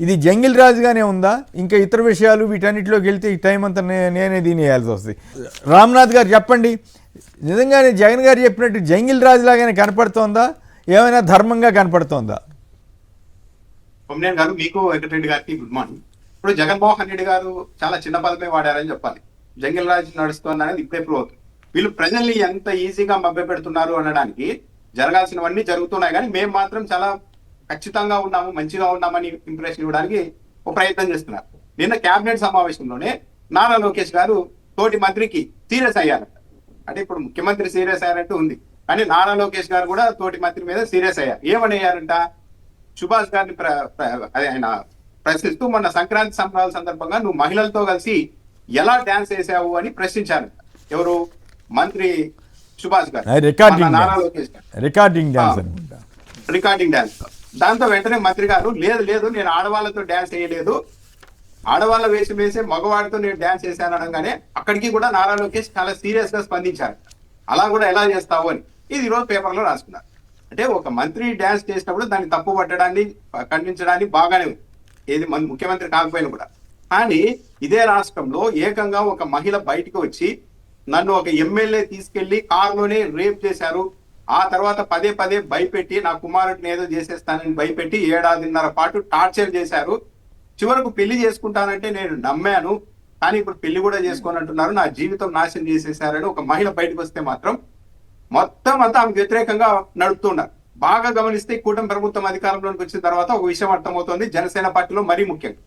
ఇది జంగిల్ రాజుగానే ఉందా? ఇంకా ఇతర విషయాలు వీటన్నిటిలోకి వెళ్తే ఈ టైం అంతా నేనే దీని వేయాల్సి వస్తుంది. రామ్నాథ్ గారు చెప్పండి, నిజంగానే జగన్ గారు చెప్పినట్టు జంగిల్ రాజులాగానే కనపడుతోందా, ఏమైనా ధర్మంగా కనపడుతోందా? కొమ్మినేని గారు, మీకు వెంకటరెడ్డి గారికి గుడ్ మార్నింగ్. ఇప్పుడు జగన్మోహన్ రెడ్డి గారు చాలా చిన్న పదమే వాడారని చెప్పాలి. జంగిల్ రాజు నడుస్తుందనేది ఇప్పుడే ప్రూవ్ అవుతుంది. వీళ్ళు ప్రజల్ని ఎంత ఈజీగా మభ్య పెడుతున్నారు అనడానికి జరగాల్సినవన్నీ జరుగుతున్నాయి, కానీ మేము మాత్రం చాలా ఖచ్చితంగా ఉన్నాము, మంచిగా ఉన్నామని ఇంప్రెషన్ ఇవ్వడానికి ఒక ప్రయత్నం చేస్తున్నారు. నిన్న కేబినెట్ సమావేశంలోనే నారా లోకేష్ గారు తోటి మంత్రికి సీరియస్ అయ్యారంట. అంటే ఇప్పుడు ముఖ్యమంత్రి సీరియస్ అయ్యారంటూ ఉంది, కానీ నారా లోకేష్ గారు కూడా తోటి మంత్రి మీద సీరియస్ అయ్యారు. ఏమని అయ్యారంట? సుభాష్ గారిని ఆయన ప్రశ్నిస్తూ మొన్న సంక్రాంతి సంబరాల సందర్భంగా నువ్వు మహిళలతో కలిసి ఎలా డాన్స్ వేసావు అని ప్రశ్నించారు. ఎవరు? మంత్రి సుభాష్ గారు, నారా లోకేష్ గారు. Recording dance. దాంతో వెంటనే మంత్రి గారు లేదు లేదు, నేను ఆడవాళ్ళతో డాన్స్ వేయలేదు, ఆడవాళ్ళ వేషం వేసే మగవాడితో నేను డాన్స్ వేసాను అనగానే అక్కడికి కూడా నారా లోకేష్ చాలా సీరియస్ గా స్పందించారు. అలా కూడా ఎలా చేస్తావు అని. ఇది ఈరోజు పేపర్లో రాసుకున్నారు. అంటే ఒక మంత్రి డ్యాన్స్ చేసినప్పుడు దాన్ని తప్పు పట్టడాన్ని ఖండించడాన్ని బాగానే ఉంది, ఏది ముఖ్యమంత్రి కాకపోయినా కూడా. కానీ ఇదే రాష్ట్రంలో ఏకంగా ఒక మహిళ బయటకు వచ్చి నన్ను ఒక ఎమ్మెల్యే తీసుకెళ్లి కారులోనే రేప్ చేశారు, ఆ తర్వాత పదే పదే భయపెట్టి నా కుమారుడిని ఏదో చేసేస్తానని భయపెట్టి 7.5 పాటు టార్చర్ చేశారు, చివరకు పెళ్లి చేసుకుంటానంటే నేను నమ్మాను, కానీ ఇప్పుడు పెళ్లి కూడా చేసుకోనంటున్నారు, నా జీవితం నాశనం చేసేసారని ఒక మహిళ బయటకు వస్తే మాత్రం మొత్తం అంతా ఆమెకు వ్యతిరేకంగా నడుపుతున్నారు. బాగా గమనిస్తే కూటమి ప్రభుత్వం అధికారంలోకి వచ్చిన తర్వాత ఒక విషయం అర్థమవుతోంది, జనసేన పార్టీలో మరీ ముఖ్యంగా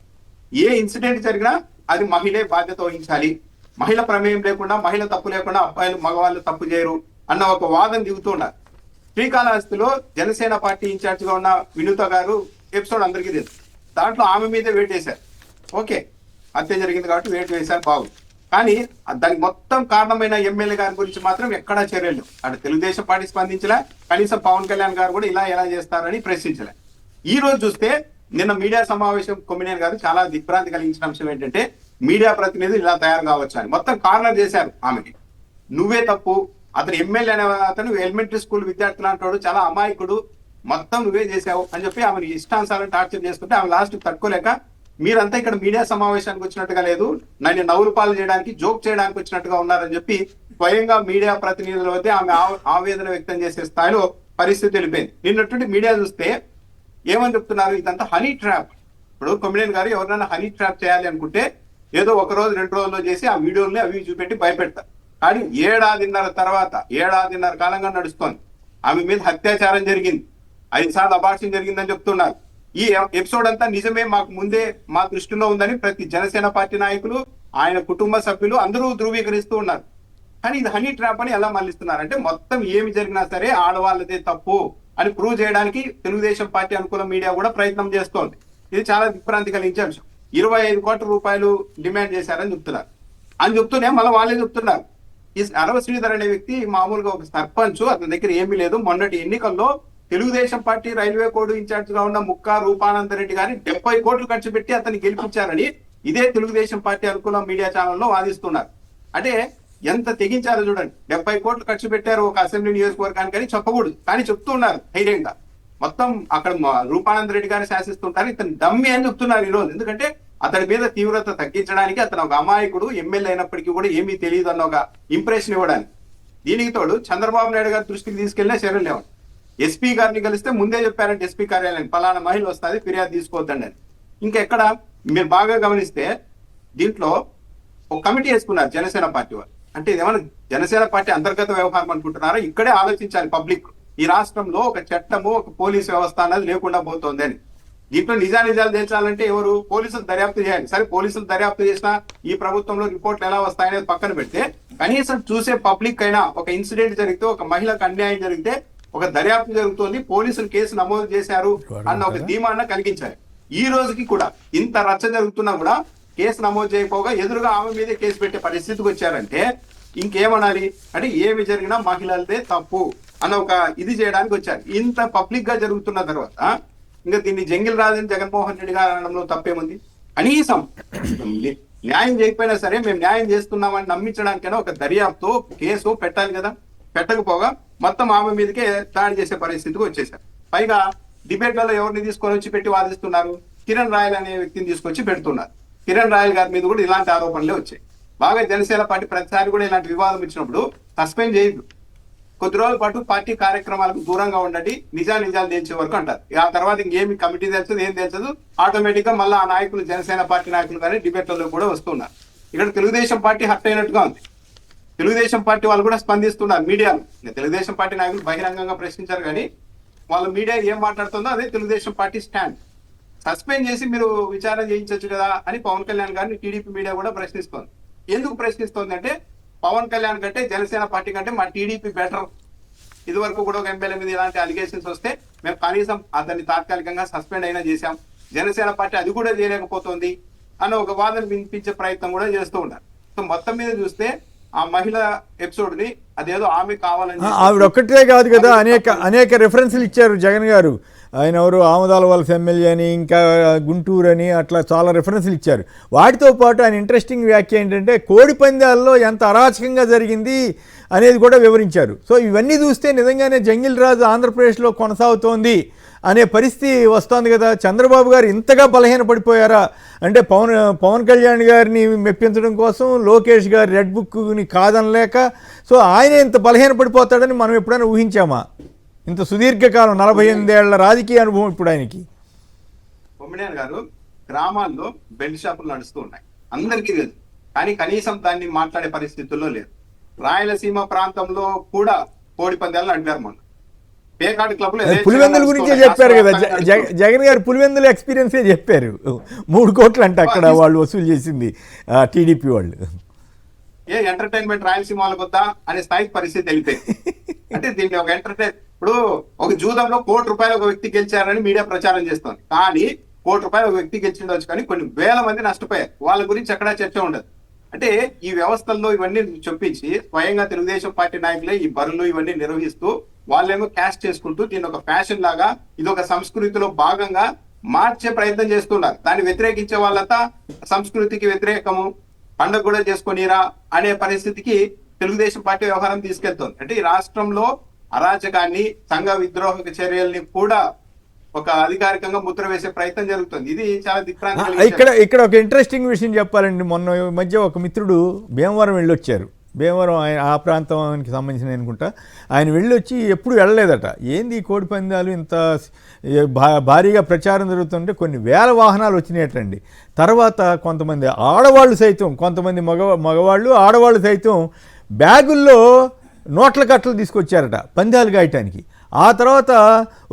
ఏ ఇన్సిడెంట్ జరిగినా అది మహిళే బాధ్యత వహించాలి, మహిళ ప్రమేయం లేకుండా, మహిళ తప్పు లేకుండా అబ్బాయిలు మగవాళ్ళు తప్పు చేయరు అన్న ఒక వాదన దిగుతున్నారు. శ్రీకాళహస్తిలో జనసేన పార్టీ ఇన్ఛార్జ్ గా ఉన్న వినూత గారు ఎపిసోడ్ అందరికీ తెలుసు. దాంట్లో ఆమె మీదే వేట్ వేశారు. ఓకే, హత్య జరిగింది కాబట్టి వేట్ వేశారు, బాగుంది. కానీ దానికి మొత్తం కారణమైన ఎమ్మెల్యే గారి గురించి మాత్రం ఎక్కడా చర్యలు. అటు తెలుగుదేశం పార్టీ స్పందించలే, కనీసం పవన్ కళ్యాణ్ గారు కూడా ఇలా ఎలా చేస్తారని ప్రశ్నించలే. ఈ రోజు చూస్తే నిన్న మీడియా సమావేశం కొమ్మినేని గారు చాలా దిగ్భ్రాంతి కలిగించిన అంశం ఏంటంటే మీడియా ప్రతినిధులు ఇలా తయారు కావచ్చు అని మొత్తం కార్నర్ చేశారు ఆమెకి. నువ్వే తప్పు, అతను ఎమ్మెల్యే అనే అతను ఎలిమెంటరీ స్కూల్ విద్యార్థులు అంటాడు, చాలా అమాయకుడు, మొత్తం నువ్వే చేశావు అని చెప్పి ఆమెను ఇష్టానుసారం టార్చర్ చేసుకుంటే ఆమె లాస్ట్ తట్టుకోలేక మీరంతా ఇక్కడ మీడియా సమావేశానికి వచ్చినట్టుగా లేదు, నన్ను నవ్వులు పాలు చేయడానికి, జోక్ చేయడానికి వచ్చినట్టుగా ఉన్నారని చెప్పి స్వయంగా మీడియా ప్రతినిధుల వద్ద ఆమె ఆవేదన వ్యక్తం చేసే స్థాయిలో పరిస్థితి వెళ్ళిపోయింది. నిన్నటువంటి మీడియా చూస్తే ఏమని చెప్తున్నారు, ఇదంతా హనీ ట్రాప్. ఇప్పుడు కొమ్మినేని గారు ఎవరైనా హనీ ట్రాప్ చేయాలి అనుకుంటే ఏదో 1 రోజు 2 రోజుల్లో చేసి ఆ వీడియోల్ని అవి చూపెట్టి భయపెడతారు. కానీ 7.5 తర్వాత 7.5 కాలంగా నడుస్తోంది. ఆమె మీద అత్యాచారం జరిగింది, 5 సార్లు అబార్షన్ జరిగిందని చెప్తున్నారు. ఈ ఎపిసోడ్ అంతా నిజమే, మాకు ముందే మా దృష్టిలో ఉందని ప్రతి జనసేన పార్టీ నాయకులు, ఆయన కుటుంబ సభ్యులు అందరూ ధృవీకరిస్తూ ఉన్నారు. కానీ ఇది హనీ ట్రాప్ అని ఎలా మళ్ళిస్తున్నారు అంటే మొత్తం ఏమి జరిగినా సరే ఆడవాళ్ళదే తప్పు అని ప్రూవ్ చేయడానికి తెలుగుదేశం పార్టీ అనుకూల మీడియా కూడా ప్రయత్నం చేస్తోంది. ఇది చాలా దిగ్భ్రాంతి కలిగించే అంశం. 25 కోట్ల రూపాయలు డిమాండ్ చేశారని చెప్తున్నారు. అని చెప్తూనే మళ్ళీ వాళ్ళే చెప్తున్నారు, ఈ అరవ శ్రీధర్ అనే వ్యక్తి మామూలుగా ఒక సర్పంచ్, అతని దగ్గర ఏమీ లేదు, మొన్నటి ఎన్నికల్లో Telugu Desam party railway code incharge గా ఉన్న ముక్కా రూపానందరెడ్డి గారిని 70 కోట్లు ఖర్చు పెట్టి అతన్ని గెలిపించారని ఇదే తెలుగుదేశం పార్టీ అనుకూల మీడియా ఛానల్లో వాదిస్తున్నారు. అంటే ఎంత తెగించారో చూడండి. 70 కోట్లు ఖర్చు పెట్టారు ఒక అసెంబ్లీ నియోజకవర్గానికి అని చెప్పకూడదు, కానీ చెప్తున్నారు ధైర్యంగా. మొత్తం అక్కడ రూపానందరెడ్డి గారిని శాసిస్తుంటారు, ఇతను డమ్మి అని చెప్తున్నారు ఈరోజు. ఎందుకంటే అతడి మీద తీవ్రత తగ్గించడానికి, అతను ఒక అమాయకుడు, ఎమ్మెల్యే అయినప్పటికీ కూడా ఏమీ తెలియదు అన్న ఒక ఇంప్రెషన్ ఇవ్వడానికి. దీనికి తోడు చంద్రబాబు నాయుడు గారి దృష్టికి తీసుకెళ్లినా చర్యలు లేవండి. ఎస్పీ గారిని కలిస్తే ముందే చెప్పారంటే ఎస్పీ కార్యాలయం పలానా మహిళ వస్తుంది, ఫిర్యాదు తీసుకోవద్దండి అని. ఇంకెక్కడ మీరు బాగా గమనిస్తే దీంట్లో ఒక కమిటీ వేసుకున్నారు జనసేన పార్టీ వాళ్ళు. అంటే ఇదేమన్నా జనసేన పార్టీ అంతర్గత వ్యవహారం అనుకుంటున్నారా? ఇక్కడే ఆలోచించాలి పబ్లిక్. ఈ రాష్ట్రంలో ఒక చట్టము, ఒక పోలీస్ వ్యవస్థ అనేది లేకుండా పోతుంది అని. దీంట్లో నిజాలు తేల్చాలంటే ఎవరు? పోలీసులు దర్యాప్తు చేయాలి. సరే, పోలీసులు దర్యాప్తు చేసినా ఈ ప్రభుత్వంలో రిపోర్ట్లు ఎలా వస్తాయనేది పక్కన పెడితే కనీసం చూసే పబ్లిక్ అయినా ఒక ఇన్సిడెంట్ జరిగితే, ఒక మహిళకు అన్యాయం జరిగితే ఒక దర్యాప్తు జరుగుతోంది, పోలీసులు కేసు నమోదు చేశారు అన్న ఒక ధీమాన్న కలిగించారు. ఈ రోజుకి కూడా ఇంత రచ్చ జరుగుతున్నా కూడా కేసు నమోదు చేయకపోగా ఎదురుగా ఆమె మీదే కేసు పెట్టే పరిస్థితికి వచ్చారంటే ఇంకేమనాలి? అంటే ఏమి జరిగినా మహిళలదే తప్పు అన్న ఒక ఇది చేయడానికి వచ్చారు. ఇంత పబ్లిక్ గా జరుగుతున్న తర్వాత ఇంకా దీన్ని జంగిల్ రాజని జగన్మోహన్ రెడ్డి గారు అనడంలో తప్పేముంది? కనీసం న్యాయం చేయకపోయినా సరే మేము న్యాయం చేస్తున్నామని నమ్మించడానికైనా ఒక దర్యాప్తు కేసు పెట్టాలి కదా. పెట్టకపోగా మొత్తం ఆమె మీదకే దాడి చేసే పరిస్థితికి వచ్చేసారు. పైగా డిబేట్లలో ఎవరిని తీసుకొని వచ్చి పెట్టి వాదిస్తున్నారు? కిరణ్ రాయల్ అనే వ్యక్తిని తీసుకొచ్చి పెడుతున్నారు. కిరణ్ రాయల్ గారి మీద కూడా ఇలాంటి ఆరోపణలే వచ్చాయి. బాగా జనసేన పార్టీ ప్రతిసారి కూడా ఇలాంటి వివాదం ఇచ్చినప్పుడు సస్పెండ్ చేయదు, కొద్ది రోజుల పాటు పార్టీ కార్యక్రమాలకు దూరంగా ఉండండి, నిజాలు తేల్చే వరకు అంటారు. ఆ తర్వాత ఇంకేమి కమిటీ తెలుసదు, ఏం తెలుసదు, ఆటోమేటిక్ గా మళ్ళీ ఆ నాయకులు జనసేన పార్టీ నాయకులు కానీ డిబేట్లలో కూడా వస్తున్నారు. ఇక్కడ తెలుగుదేశం పార్టీ హర్ట్ అయినట్టుగా ఉంది. తెలుగుదేశం పార్టీ వాళ్ళు కూడా స్పందిస్తున్నారు మీడియాలో. తెలుగుదేశం పార్టీ నాయకులు బహిరంగంగా ప్రశ్నించారు కానీ వాళ్ళ మీడియా ఏం మాట్లాడుతుందో అదే తెలుగుదేశం పార్టీ స్టాండ్. సస్పెండ్ చేసి మీరు విచారణ చేయించవచ్చు కదా అని పవన్ కళ్యాణ్ గారిని టీడీపీ మీడియా కూడా ప్రశ్నిస్తోంది. ఎందుకు ప్రశ్నిస్తోంది అంటే పవన్ కళ్యాణ్ కంటే జనసేన పార్టీ కంటే మా టీడీపీ బెటర్. ఇదివరకు కూడా ఒక ఎమ్మెల్యే మీద ఇలాంటి అలిగేషన్స్ వస్తే మేము కనీసం అతన్ని తాత్కాలికంగా సస్పెండ్ అయినా చేశాం, జనసేన పార్టీ అది కూడా చేయలేకపోతుంది అని ఒక వాదన వినిపించే ప్రయత్నం కూడా చేస్తూ ఉన్నారు. సో మొత్తం మీద చూస్తే ఆ మహిళ ఎపిసోడ్ ని అదేదో ఆమె కావాలని ఆవిడ ఒక్కటే కాదు కదా, అనేక రెఫరెన్స్లు ఇచ్చారు జగన్ గారు. ఆయన ఎవరు ఆమదాల వలస ఎమ్మెల్యే అని, ఇంకా గుంటూరు అని, అట్లా చాలా రెఫరెన్స్లు ఇచ్చారు. వాటితో పాటు ఆయన ఇంట్రెస్టింగ్ వ్యాఖ్య ఏంటంటే కోడి పందాల్లో ఎంత అరాచకంగా జరిగింది అనేది కూడా వివరించారు. సో ఇవన్నీ చూస్తే నిజంగానే జంగిల్ రాజు ఆంధ్రప్రదేశ్లో కొనసాగుతోంది అనే పరిస్థితి వస్తోంది కదా. చంద్రబాబు గారు ఇంతగా బలహీన పడిపోయారా అంటే పవన్ కళ్యాణ్ గారిని మెప్పించడం కోసం లోకేష్ గారి రెడ్ బుక్ని కాదనలేక, సో ఆయన ఇంత బలహీన పడిపోతాడని మనం ఎప్పుడైనా ఊహించామా? ఇంత సుదీర్ఘకాలం 48 ఏళ్ల రాజకీయ అనుభవం ఇప్పుడు ఆయనకి. కొమ్మినేని గారు, గ్రామాల్లో బెల్ట్ షాపులు నడుస్తూ ఉన్నాయి, అందరికీ తెలుసు, కానీ కనీసం దాన్ని మాట్లాడే పరిస్థితుల్లో లేదు. రాయలసీమ ప్రాంతంలో కూడా కోడి పందాలు నడిపారు. మొన్న పేకాడు క్లబ్ లో పులివెందుల గురించే చెప్పారు కదా జగన్ గారు, పులివెందుల ఎక్స్పీరియన్సే చెప్పారు. 3 కోట్లు అంటే అక్కడ వాళ్ళు వసూలు చేసింది టీడీపీ వాళ్ళు. ఏ ఎంటర్టైన్మెంట్ రాయలసీమ వాళ్ళకి వద్దా అనే స్థాయికి పరిస్థితి వెళ్ళిపోయింది. అంటే దీన్ని ఒక ఇప్పుడు ఒక జూదంలో ₹1 ఒక వ్యక్తి గెలిచారని మీడియా ప్రచారం చేస్తుంది, కానీ ₹1 ఒక వ్యక్తి గెలిచిండవచ్చు, కానీ కొన్ని వేల మంది నష్టపోయారు. వాళ్ళ గురించి ఎక్కడా చర్చ ఉండదు. అంటే ఈ వ్యవస్థల్లో ఇవన్నీ చొప్పించి స్వయంగా తెలుగుదేశం పార్టీ నాయకులే ఈ బరులు ఇవన్నీ నిర్వహిస్తూ వాళ్ళేమో క్యాష్ చేసుకుంటూ దీన్ని ఒక ఫ్యాషన్ లాగా, ఇది ఒక సంస్కృతిలో భాగంగా మార్చే ప్రయత్నం చేస్తున్నారు. దాన్ని వ్యతిరేకించే వాళ్ళంతా సంస్కృతికి వ్యతిరేకము, పండుగ కూడా చేసుకొనిరా అనే పరిస్థితికి తెలుగుదేశం పార్టీ వ్యవహారం తీసుకెళ్తుంది. అంటే ఈ రాష్ట్రంలో అరాచకాన్ని, సంఘ విద్రోహక చర్యల్ని కూడా ఒక అధికారికంగా ముద్ర వేసే ప్రయత్నం జరుగుతుంది. ఇది చాలా దిక్ప్రాంతి. ఇక్కడ ఒక ఇంట్రెస్టింగ్ విషయం చెప్పాలండి. మొన్న మధ్య ఒక మిత్రుడు భీమవరం వెళ్ళొచ్చారు. భీమవరం ఆ ప్రాంతానికి సంబంధించిన అనుకుంటా. ఆయన వెళ్ళొచ్చి ఎప్పుడు వెళ్ళలేదట. ఏంది ఈ కోడి పందాలు ఇంత భారీగా ప్రచారం జరుగుతుంటే కొన్ని వేల వాహనాలు వచ్చినాయటండి. తర్వాత కొంతమంది ఆడవాళ్ళు సైతం, కొంతమంది మగవాళ్ళు ఆడవాళ్ళు సైతం బ్యాగుల్లో నోట్ల కట్టలు తీసుకొచ్చారట పందాలు గాయటానికి. ఆ తర్వాత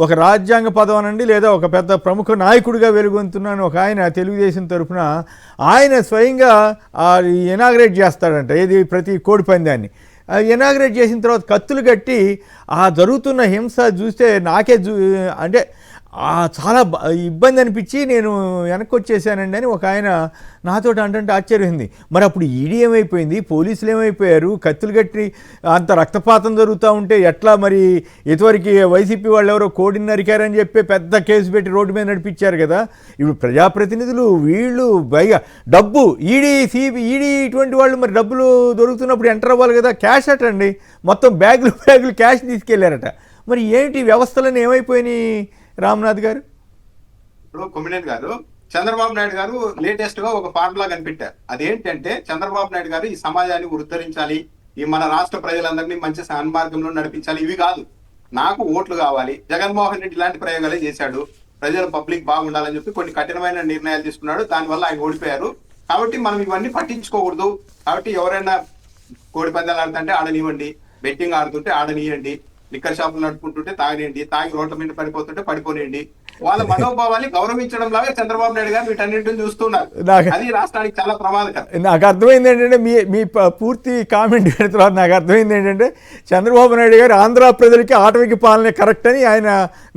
ఒక రాజ్యాంగ పదవనండి లేదా ఒక పెద్ద ప్రముఖ నాయకుడిగా వెలుగొందుతున్నాను ఒక ఆయన తెలుగుదేశం తరఫున ఆయన స్వయంగా ఇనాగ్రేట్ చేస్తాడంట ఏది ప్రతి కోడి పందాన్ని. ఇనాగ్రేట్ చేసిన తర్వాత కత్తులు కట్టి ఆ జరుగుతున్న హింస చూస్తే నాకే అంటే చాలా ఇబ్బంది అనిపించి నేను వెనక్కి వచ్చేసానండి అని ఒక ఆయన నాతో అంటే ఆశ్చర్యమైంది. మరి అప్పుడు ఈడీ ఏమైపోయింది, పోలీసులు ఏమైపోయారు, కత్తులు కట్టి అంత రక్తపాతం జరుగుతూ ఉంటే ఎట్లా? మరి ఇటువరకు వైసీపీ వాళ్ళు ఎవరో కోడిని నరికారని చెప్పి పెద్ద కేసు పెట్టి రోడ్డు మీద నడిపించారు కదా. ఇప్పుడు ప్రజాప్రతినిధులు వీళ్ళు పైగా డబ్బు ఈడీ ఇటువంటి వాళ్ళు మరి డబ్బులు దొరుకుతున్నప్పుడు ఎంటర్ అవ్వాలి కదా. క్యాష్ అటండి, మొత్తం బ్యాగులు క్యాష్ తీసుకెళ్లారట. మరి ఏంటి వ్యవస్థలను ఏమైపోయినాయి రామ్నాథ్ గారు? ఇప్పుడు కొమ్మినేని గారు, చంద్రబాబు నాయుడు గారు లేటెస్ట్ గా ఒక ఫార్ములా కనిపెట్టారు. అదేంటంటే చంద్రబాబు నాయుడు గారు ఈ సమాజాన్ని ఉద్ధరించాలి, ఈ మన రాష్ట్ర ప్రజలందరినీ మంచి సన్మార్గంలో నడిపించాలి, ఇవి కాదు, నాకు ఓట్లు కావాలి. జగన్మోహన్ రెడ్డి ఇలాంటి ప్రయోగాలే చేశాడు, ప్రజలు పబ్లిక్ బాగుండాలని చెప్పి కొన్ని కఠినమైన నిర్ణయాలు తీసుకున్నాడు, దానివల్ల ఆయన ఓడిపోయారు. కాబట్టి మనం ఇవన్నీ పట్టించుకోకూడదు. కాబట్టి ఎవరైనా కోడి పందాలు ఆడుతుంటే ఆడనివ్వండి, బెట్టింగ్ ఆడుతుంటే ఆడనియండి, లిక్కర్ షాపులు నడుపుకుంటుంటే తాగనియండి, తాగి రోడ్ల మీద పడిపోతుంటే పడిపోనియండి. వాళ్ళ మనోభావాన్ని గౌరవించడం లాగా చంద్రబాబు నాయుడు గారు వీటన్నింటిని చూస్తున్నారు. అది రాష్ట్రానికి చాలా ప్రమాదకరం. నాకు అర్థమైంది ఏంటంటే మీ పూర్తి కామెంట్ తర్వాత నాకు అర్థమైంది ఏంటంటే చంద్రబాబు నాయుడు గారు ఆంధ్ర ప్రజలకి ఆటవిక పాలనే కరెక్ట్ అని ఆయన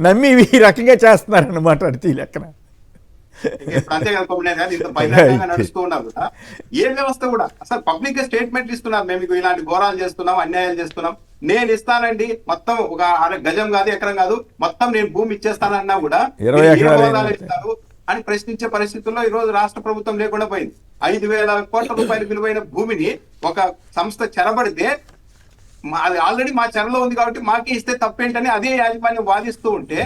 నమ్మి ఈ రకంగా చేస్తున్నారన్నమాట. అడితే ఈ లెక్కన నడుస్తూ ఉన్నారు. ఏ వ్యవస్థ కూడా అసలు పబ్లిక్ గా స్టేట్మెంట్ ఇస్తున్నారు, మేము మీకు ఇలాంటి ఘోరాలు చేస్తున్నాం, అన్యాయాలు చేస్తున్నాం, నేను ఇస్తానండి మొత్తం ఒక గజం కాదు ఎకరం కాదు మొత్తం నేను భూమి ఇచ్చేస్తానన్నా కూడా ఇస్తారు అని ప్రశ్నించే పరిస్థితుల్లో ఈ రోజు రాష్ట్ర ప్రభుత్వం లేకుండా పోయింది. 5,000 కోట్ల రూపాయల విలువైన భూమిని ఒక సంస్థ చెరబడితే అది ఆల్రెడీ మా చెరలో ఉంది కాబట్టి మాకే ఇస్తే తప్పేంటని అదే యాజమాన్యం వాదిస్తూ ఉంటే,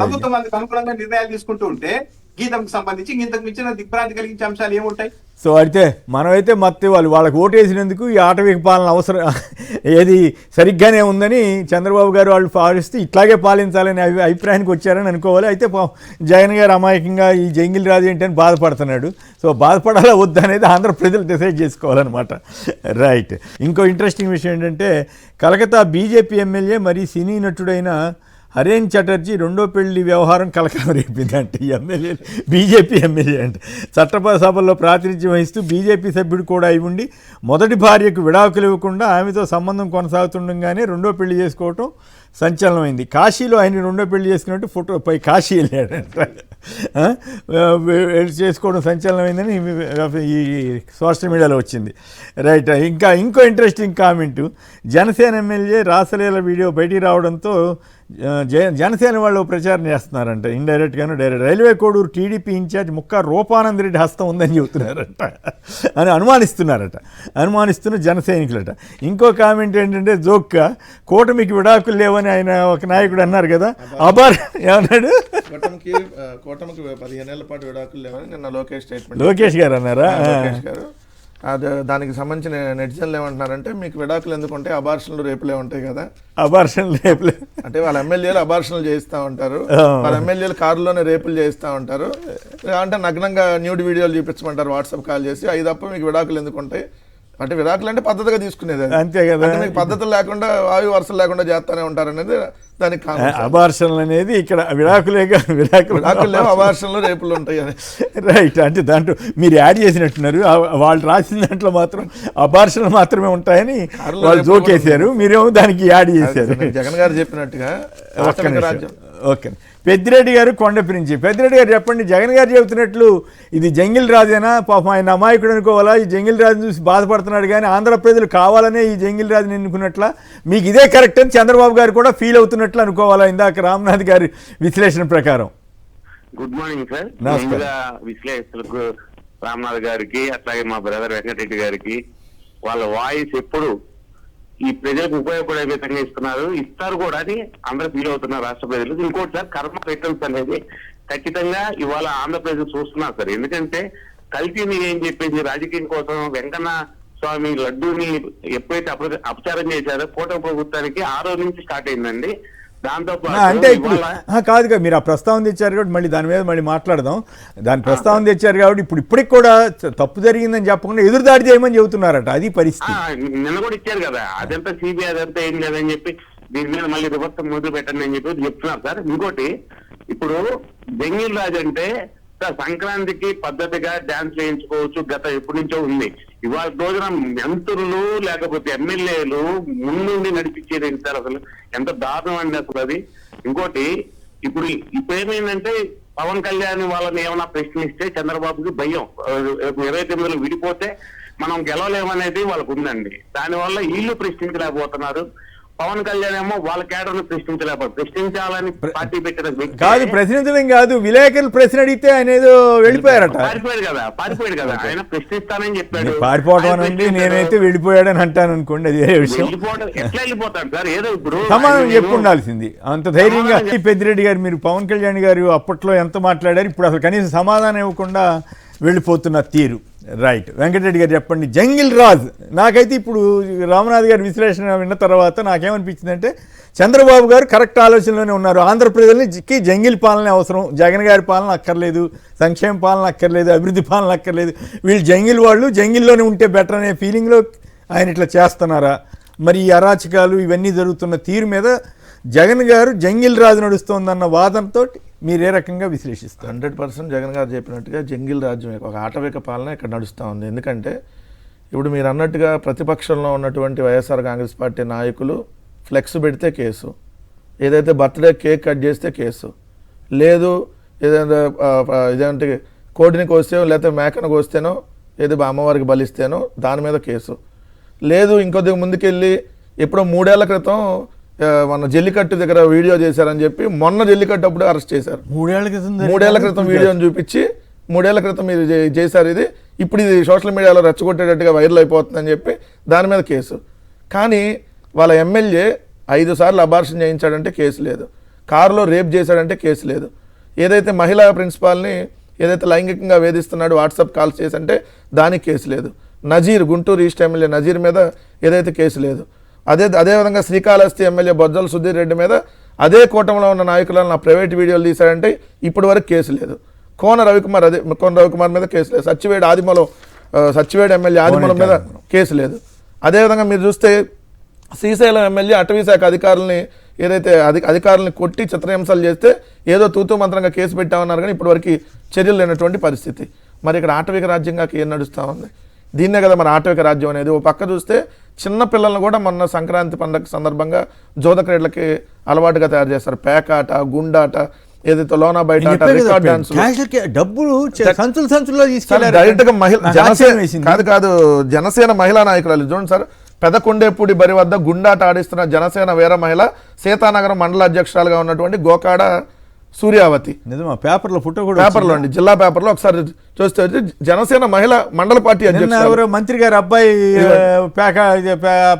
ప్రభుత్వం అందుకు అనుకూలంగా నిర్ణయాలు తీసుకుంటూ ఉంటే గీతంకి సంబంధించి ఇంతకు మించిన దిగ్భ్రాంతి కలిగించే అంశాలు ఏముంటాయి? సో అయితే మనమైతే మత్తే వాళ్ళకి ఓటేసినందుకు ఈ ఆటవిక పాలన అవసరం ఏది సరిగ్గానే ఉందని చంద్రబాబు గారు వాళ్ళు పాలిస్తే ఇట్లాగే పాలించాలని అభిప్రాయానికి వచ్చారని అనుకోవాలి. అయితే జగన్ గారు అమాయకంగా ఈ జంగిల్ రాజు ఏంటని బాధపడుతున్నాడు. సో బాధపడాలా వద్దా అనేది ఆంధ్ర ప్రజలు డిసైడ్ చేసుకోవాలన్నమాట. రైట్. ఇంకో ఇంట్రెస్టింగ్ విషయం ఏంటంటే కలకత్తా బీజేపీ ఎమ్మెల్యే మరి సినీ నటుడైన హరేన్ చటర్జీ రెండో పెళ్లి వ్యవహారం కలకలం రేపిందంటే ఈ ఎమ్మెల్యే బీజేపీ ఎమ్మెల్యే అంటే చట్టసభల్లో ప్రాతినిధ్యం వహిస్తూ బీజేపీ సభ్యుడు కూడా అయి ఉండి మొదటి భార్యకు విడాకులు ఇవ్వకుండా ఆమెతో సంబంధం కొనసాగుతుండగానే రెండో పెళ్లి చేసుకోవటం సంచలనమైంది. కాశీలో ఆయన రెండో పెళ్లి చేసుకున్నట్టు ఫోటో పై కాశీ వెళ్ళాడంట. చేసుకోవడం సంచలనమైందని ఈ సోషల్ మీడియాలో వచ్చింది. రైట్. ఇంకో ఇంట్రెస్టింగ్ కామెంటు, జనసేన ఎమ్మెల్యే రాసలీల వీడియో బయటికి రావడంతో జనసేన వాళ్ళు ప్రచారం చేస్తున్నారంట, ఇండైరెక్ట్గాను direct. Railway Koduru TDP incharge Mukka Rupananda Reddy హస్తం ఉందని చెబుతున్నారట అని అనుమానిస్తున్న జన సైనికులట. ఇంకో కామెంట్ ఏంటంటే జోక్గా కూటమికి విడాకులు లేవని ఆయన ఒక నాయకుడు అన్నారు కదా, ఏమన్నాడు? కూటమికి 15 ఏళ్ల పాటు విడాకులు లేవని నిన్న లోకేష్ గారు అన్నారా? అది దానికి సంబంధించిన నెటిజన్లు ఏమంటున్నారంటే మీకు విడాకులు ఎందుకుంటే అబార్షన్లు రేపులే ఉంటాయి కదా, అబార్షన్లు రేపులే అంటే వాళ్ళ ఎమ్మెల్యేలు అబార్షన్లు చేస్తూ ఉంటారు, వాళ్ళ ఎమ్మెల్యేలు కారులోనే రేపులు చేస్తూ ఉంటారు, అంటే నగ్నంగా న్యూడ్ వీడియోలు చూపించమంటారు వాట్సాప్ కాల్ చేసి, అవి తప్ప మీకు విడాకులు ఎందుకుంటాయి అంటే విడాకులు అంటే పద్ధతిగా తీసుకునేది అంతే కదా, మీకు పద్ధతులు లేకుండా వాయు వరుసలు లేకుండా చేస్తానే ఉంటారు అనేది దానికి అబార్షన్లు అనేది ఇక్కడ విడాకులేగా విడాకులు అబార్షన్లు రేపులు ఉంటాయి అని. రైట్. అంటే దాంట్లో మీరు యాడ్ చేసినట్టున్నారు, వాళ్ళు రాసిన దాంట్లో మాత్రం అబార్షన్లు మాత్రమే ఉంటాయని వాళ్ళు జోకేశారు, మీరేమో దానికి యాడ్ చేశారు. జగన్ గారు చెప్పినట్టుగా ఓకే. పెద్దిరెడ్డి గారు కొండపిరించి, పెద్దిరెడ్డి గారు చెప్పండి, జగన్ గారు చెబుతున్నట్లు ఇది జంగిల్ రాజేనా? పాపం ఆయన అమాయకుడు అనుకోవాలా? ఈ జంగిల్ రాజుని చూసి బాధపడుతున్నాడు కానీ ఆంధ్ర ప్రజలు కావాలనే ఈ జంగిల్ రాజుని ఎన్నుకున్నట్ల, మీకు ఇదే కరెక్ట్ అని చంద్రబాబు గారు కూడా ఫీల్ అవుతున్నట్లు అనుకోవాలా ఇందాక రామ్నాథ్ గారి విశ్లేషణ ప్రకారం? Good morning sir. విశ్లేషకులకు రామ్నాథ్ గారికి అట్లాగే మా బ్రదర్ వెంకటరెడ్డి గారికి వాళ్ళ వాయిస్ ఎప్పుడు ఈ ప్రజలకు ఉపయోగపడే విధంగా ఇస్తారు కూడా అని అందరూ ఫీల్ అవుతున్నారు రాష్ట్ర ప్రజలు. ఇంకోటి సార్, కర్మ రిటర్న్స్ అనేది ఖచ్చితంగా ఇవాళ ఆంధ్రప్రదేశ్ చూస్తున్నారు సార్. ఎందుకంటే కల్తీని ఏం చెప్పేసి రాజకీయం కోసం వెంకన్న స్వామి లడ్డూని ఎప్పుడైతే అపచారం చేశారో కూటమి ప్రభుత్వానికి ఆ రోజు నుంచి స్టార్ట్ అయిందండి. దాంతో అంటే ఇప్పుడు కాదుగా మీరు ఆ ప్రస్తావన తెచ్చారు కాబట్టి మళ్ళీ దాని మీద మళ్ళీ మాట్లాడదాం. దాని ప్రస్తావన తెచ్చారు కాబట్టి ఇప్పటికి కూడా తప్పు జరిగిందని చెప్పకుండా ఎదురుదాడి చేయమని చెబుతున్నారట, అది పరిస్థితి. నిన్న కూడా ఇచ్చారు కదా, అదంతా సిబిఐ అదంతా ఏం లేదని చెప్పి దీని మీద మళ్ళీ రివర్స్ మొదలు పెట్టండి అని చెప్పి చెప్తున్నారు సార్. ఇంకోటి, ఇప్పుడు జంగిల్ రాజు అంటే సంక్రాంతికి పద్ధతిగా డాన్స్ చేయించుకోవచ్చు, గత ఎప్పటి నుంచో ఉంది. ఇవాళ రోజున మంత్రులు లేకపోతే ఎమ్మెల్యేలు ముందుండి నడిపించేది సార్, అసలు ఎంత దారుణం అండి అసలు అది. ఇంకోటి, ఇప్పుడు ఏమైందంటే పవన్ కళ్యాణ్ వాళ్ళని ఏమైనా ప్రశ్నిస్తే చంద్రబాబుకి భయం, 29లో విడిపోతే మనం గెలవలేమనేది వాళ్ళకు ఉందండి. దానివల్ల వీళ్ళు ప్రశ్నించలేకపోతున్నారు. పవన్ కళ్యాణ్ ఏమో వాళ్ళ కేడర్ను ప్రశ్నించాలని పార్టీ పెట్టిన కాదు, ప్రశ్నించడం కాదు, విలేకరులు ప్రశ్న అడిగితే ఆయన ఏదో వెళ్ళిపోయారట, పారిపోయాడు కదా ఆయన, ప్రశ్నిస్తానని చెప్పాడు. పారిపోవడం అండి, నేనైతే వెళ్ళిపోయాడని అంటాను అనుకోండి, అది ఏ విషయం. ఎట్లా వెళ్ళిపోతాడు సార్? ఏదో ఇప్పుడు సమాధానం చెప్పు ఉండాల్సింది అంత ధైర్యంగా. పెద్దిరెడ్డి గారు, మీరు పవన్ కళ్యాణ్ గారు అప్పట్లో ఎంత మాట్లాడారు, ఇప్పుడు అసలు కనీసం సమాధానం ఇవ్వకుండా వెళ్ళిపోతున్న తీరు. రైట్. వెంకటరెడ్డి గారు చెప్పండి, జంగిల్ రాజ్. నాకైతే ఇప్పుడు రామనాథ్ గారి విశ్లేషణ విన్న తర్వాత నాకేమనిపించిందంటే చంద్రబాబు గారు కరెక్ట్ ఆలోచనలోనే ఉన్నారు. ఆంధ్రప్రదేశ్కి జంగిల్ పాలన అవసరం, జగన్ గారి పాలన అక్కర్లేదు, సంక్షేమ పాలన అక్కర్లేదు, అభివృద్ధి పాలన అక్కర్లేదు, వీళ్ళు జంగిల్ వాళ్ళు జంగిల్లోనే ఉంటే బెటర్ అనే ఫీలింగ్లో ఆయన ఇట్లా చేస్తున్నారా? మరి ఈ అరాచకాలు ఇవన్నీ జరుగుతున్న తీరు మీద జగన్ గారు జంగిల్ రాజు నడుస్తోందన్న వాదనతో మీరు ఏ రకంగా విశ్లేషిస్తారు? 100% జగన్ గారు చెప్పినట్టుగా జంగిల్ రాజ్యం ఒక ఆటవిక పాలన ఇక్కడ నడుస్తూ ఉంది. ఎందుకంటే ఇప్పుడు మీరు అన్నట్టుగా ప్రతిపక్షంలో ఉన్నటువంటి వైఎస్ఆర్ కాంగ్రెస్ పార్టీ నాయకులు ఫ్లెక్స్ పెడితే కేసు, ఏదైతే బర్త్డే కేక్ కట్ చేస్తే కేసు, లేదు ఇదేంటే కోడిని కోస్తే లేకపోతే మేకను కోస్తేనో ఏదో అమ్మవారికి బలిస్తేనో దాని మీద కేసు, లేదు ఇంకొద్దిగా ముందుకెళ్ళి ఎప్పుడో 3 ఏళ్ల క్రితం మన జల్లికట్టు దగ్గర వీడియో చేశారని చెప్పి మొన్న జల్లికట్టు అప్పుడు అరెస్ట్ చేశారు. 3 ఏళ్ల క్రితం వీడియోని చూపించి 3 ఏళ్ల క్రితం మీరు చేశారు ఇది, ఇప్పుడు ఇది సోషల్ మీడియాలో రెచ్చగొట్టేటట్టుగా వైరల్ అయిపోతుందని చెప్పి దాని మీద కేసు. కానీ వాళ్ళ ఎమ్మెల్యే 5 సార్లు అబార్షన్ చేయించాడంటే కేసు లేదు, కారులో రేప్ చేశాడంటే కేసు లేదు, ఏదైతే మహిళా ప్రిన్సిపాల్ని ఏదైతే లైంగికంగా వేధిస్తున్నాడు వాట్సాప్ కాల్స్ చేసి అంటే దానికి కేసు లేదు. నజీర్ గుంటూరు ఈస్ట్ ఎమ్మెల్యే నజీర్ మీద ఏదైతే కేసు లేదు. అదేవిధంగా శ్రీకాళహస్తి ఎమ్మెల్యే బొజ్జల సుధీర్ రెడ్డి మీద అదే కూటమిలో ఉన్న నాయకులను నా ప్రైవేట్ వీడియోలు తీశారంటే ఇప్పటి వరకు కేసు లేదు. కోన రవికుమార్ మీద కేసు లేదు. సచ్చివేడు ఎమ్మెల్యే ఆదిమూలం మీద కేసు లేదు. అదేవిధంగా మీరు చూస్తే శ్రీశైలం ఎమ్మెల్యే అటవీ శాఖ అధికారులని ఏదైతే అధికారులని కొట్టి చిత్రహింసలు చేస్తే ఏదో తూతూ మంత్రంగా కేసు పెట్టామన్నారు, కానీ ఇప్పటివరకు చర్యలు లేనటువంటి పరిస్థితి. మరి ఇక్కడ ఆటవిక రాజ్యంగా ఏం నడుస్తూ ఉంది? దీన్నే కదా మరి ఆటవిక రాజ్యం అనేది. ఓ పక్క చూస్తే చిన్న పిల్లలను కూడా మొన్న సంక్రాంతి పండుగ సందర్భంగా జోద క్రీడలకి అలవాటుగా తయారు చేస్తారు. పేకాట, గుండాట, ఏదైతే లోనా బయట రికార్డ్ డాన్స్, డబ్బులు సంచుల్లో డైరెక్ట్ గా జనసేన మహిళా నాయకురాలు చూడండి సార్, పెదకొండేపూడి బరి వద్ద గుండాట ఆడిస్తున్న జనసేన వీర మహిళ సీతానగరం మండల అధ్యక్షురాలుగా ఉన్నటువంటి గోకాడ సూర్యావతి. నిజమా? పేపర్లో ఫోటో కూడా పేపర్లో అండి, జిల్లా పేపర్లో ఒకసారి చూస్తే జనసేన మహిళ మండల పార్టీ అధ్యక్షుడు మంత్రి గారు అబ్బాయి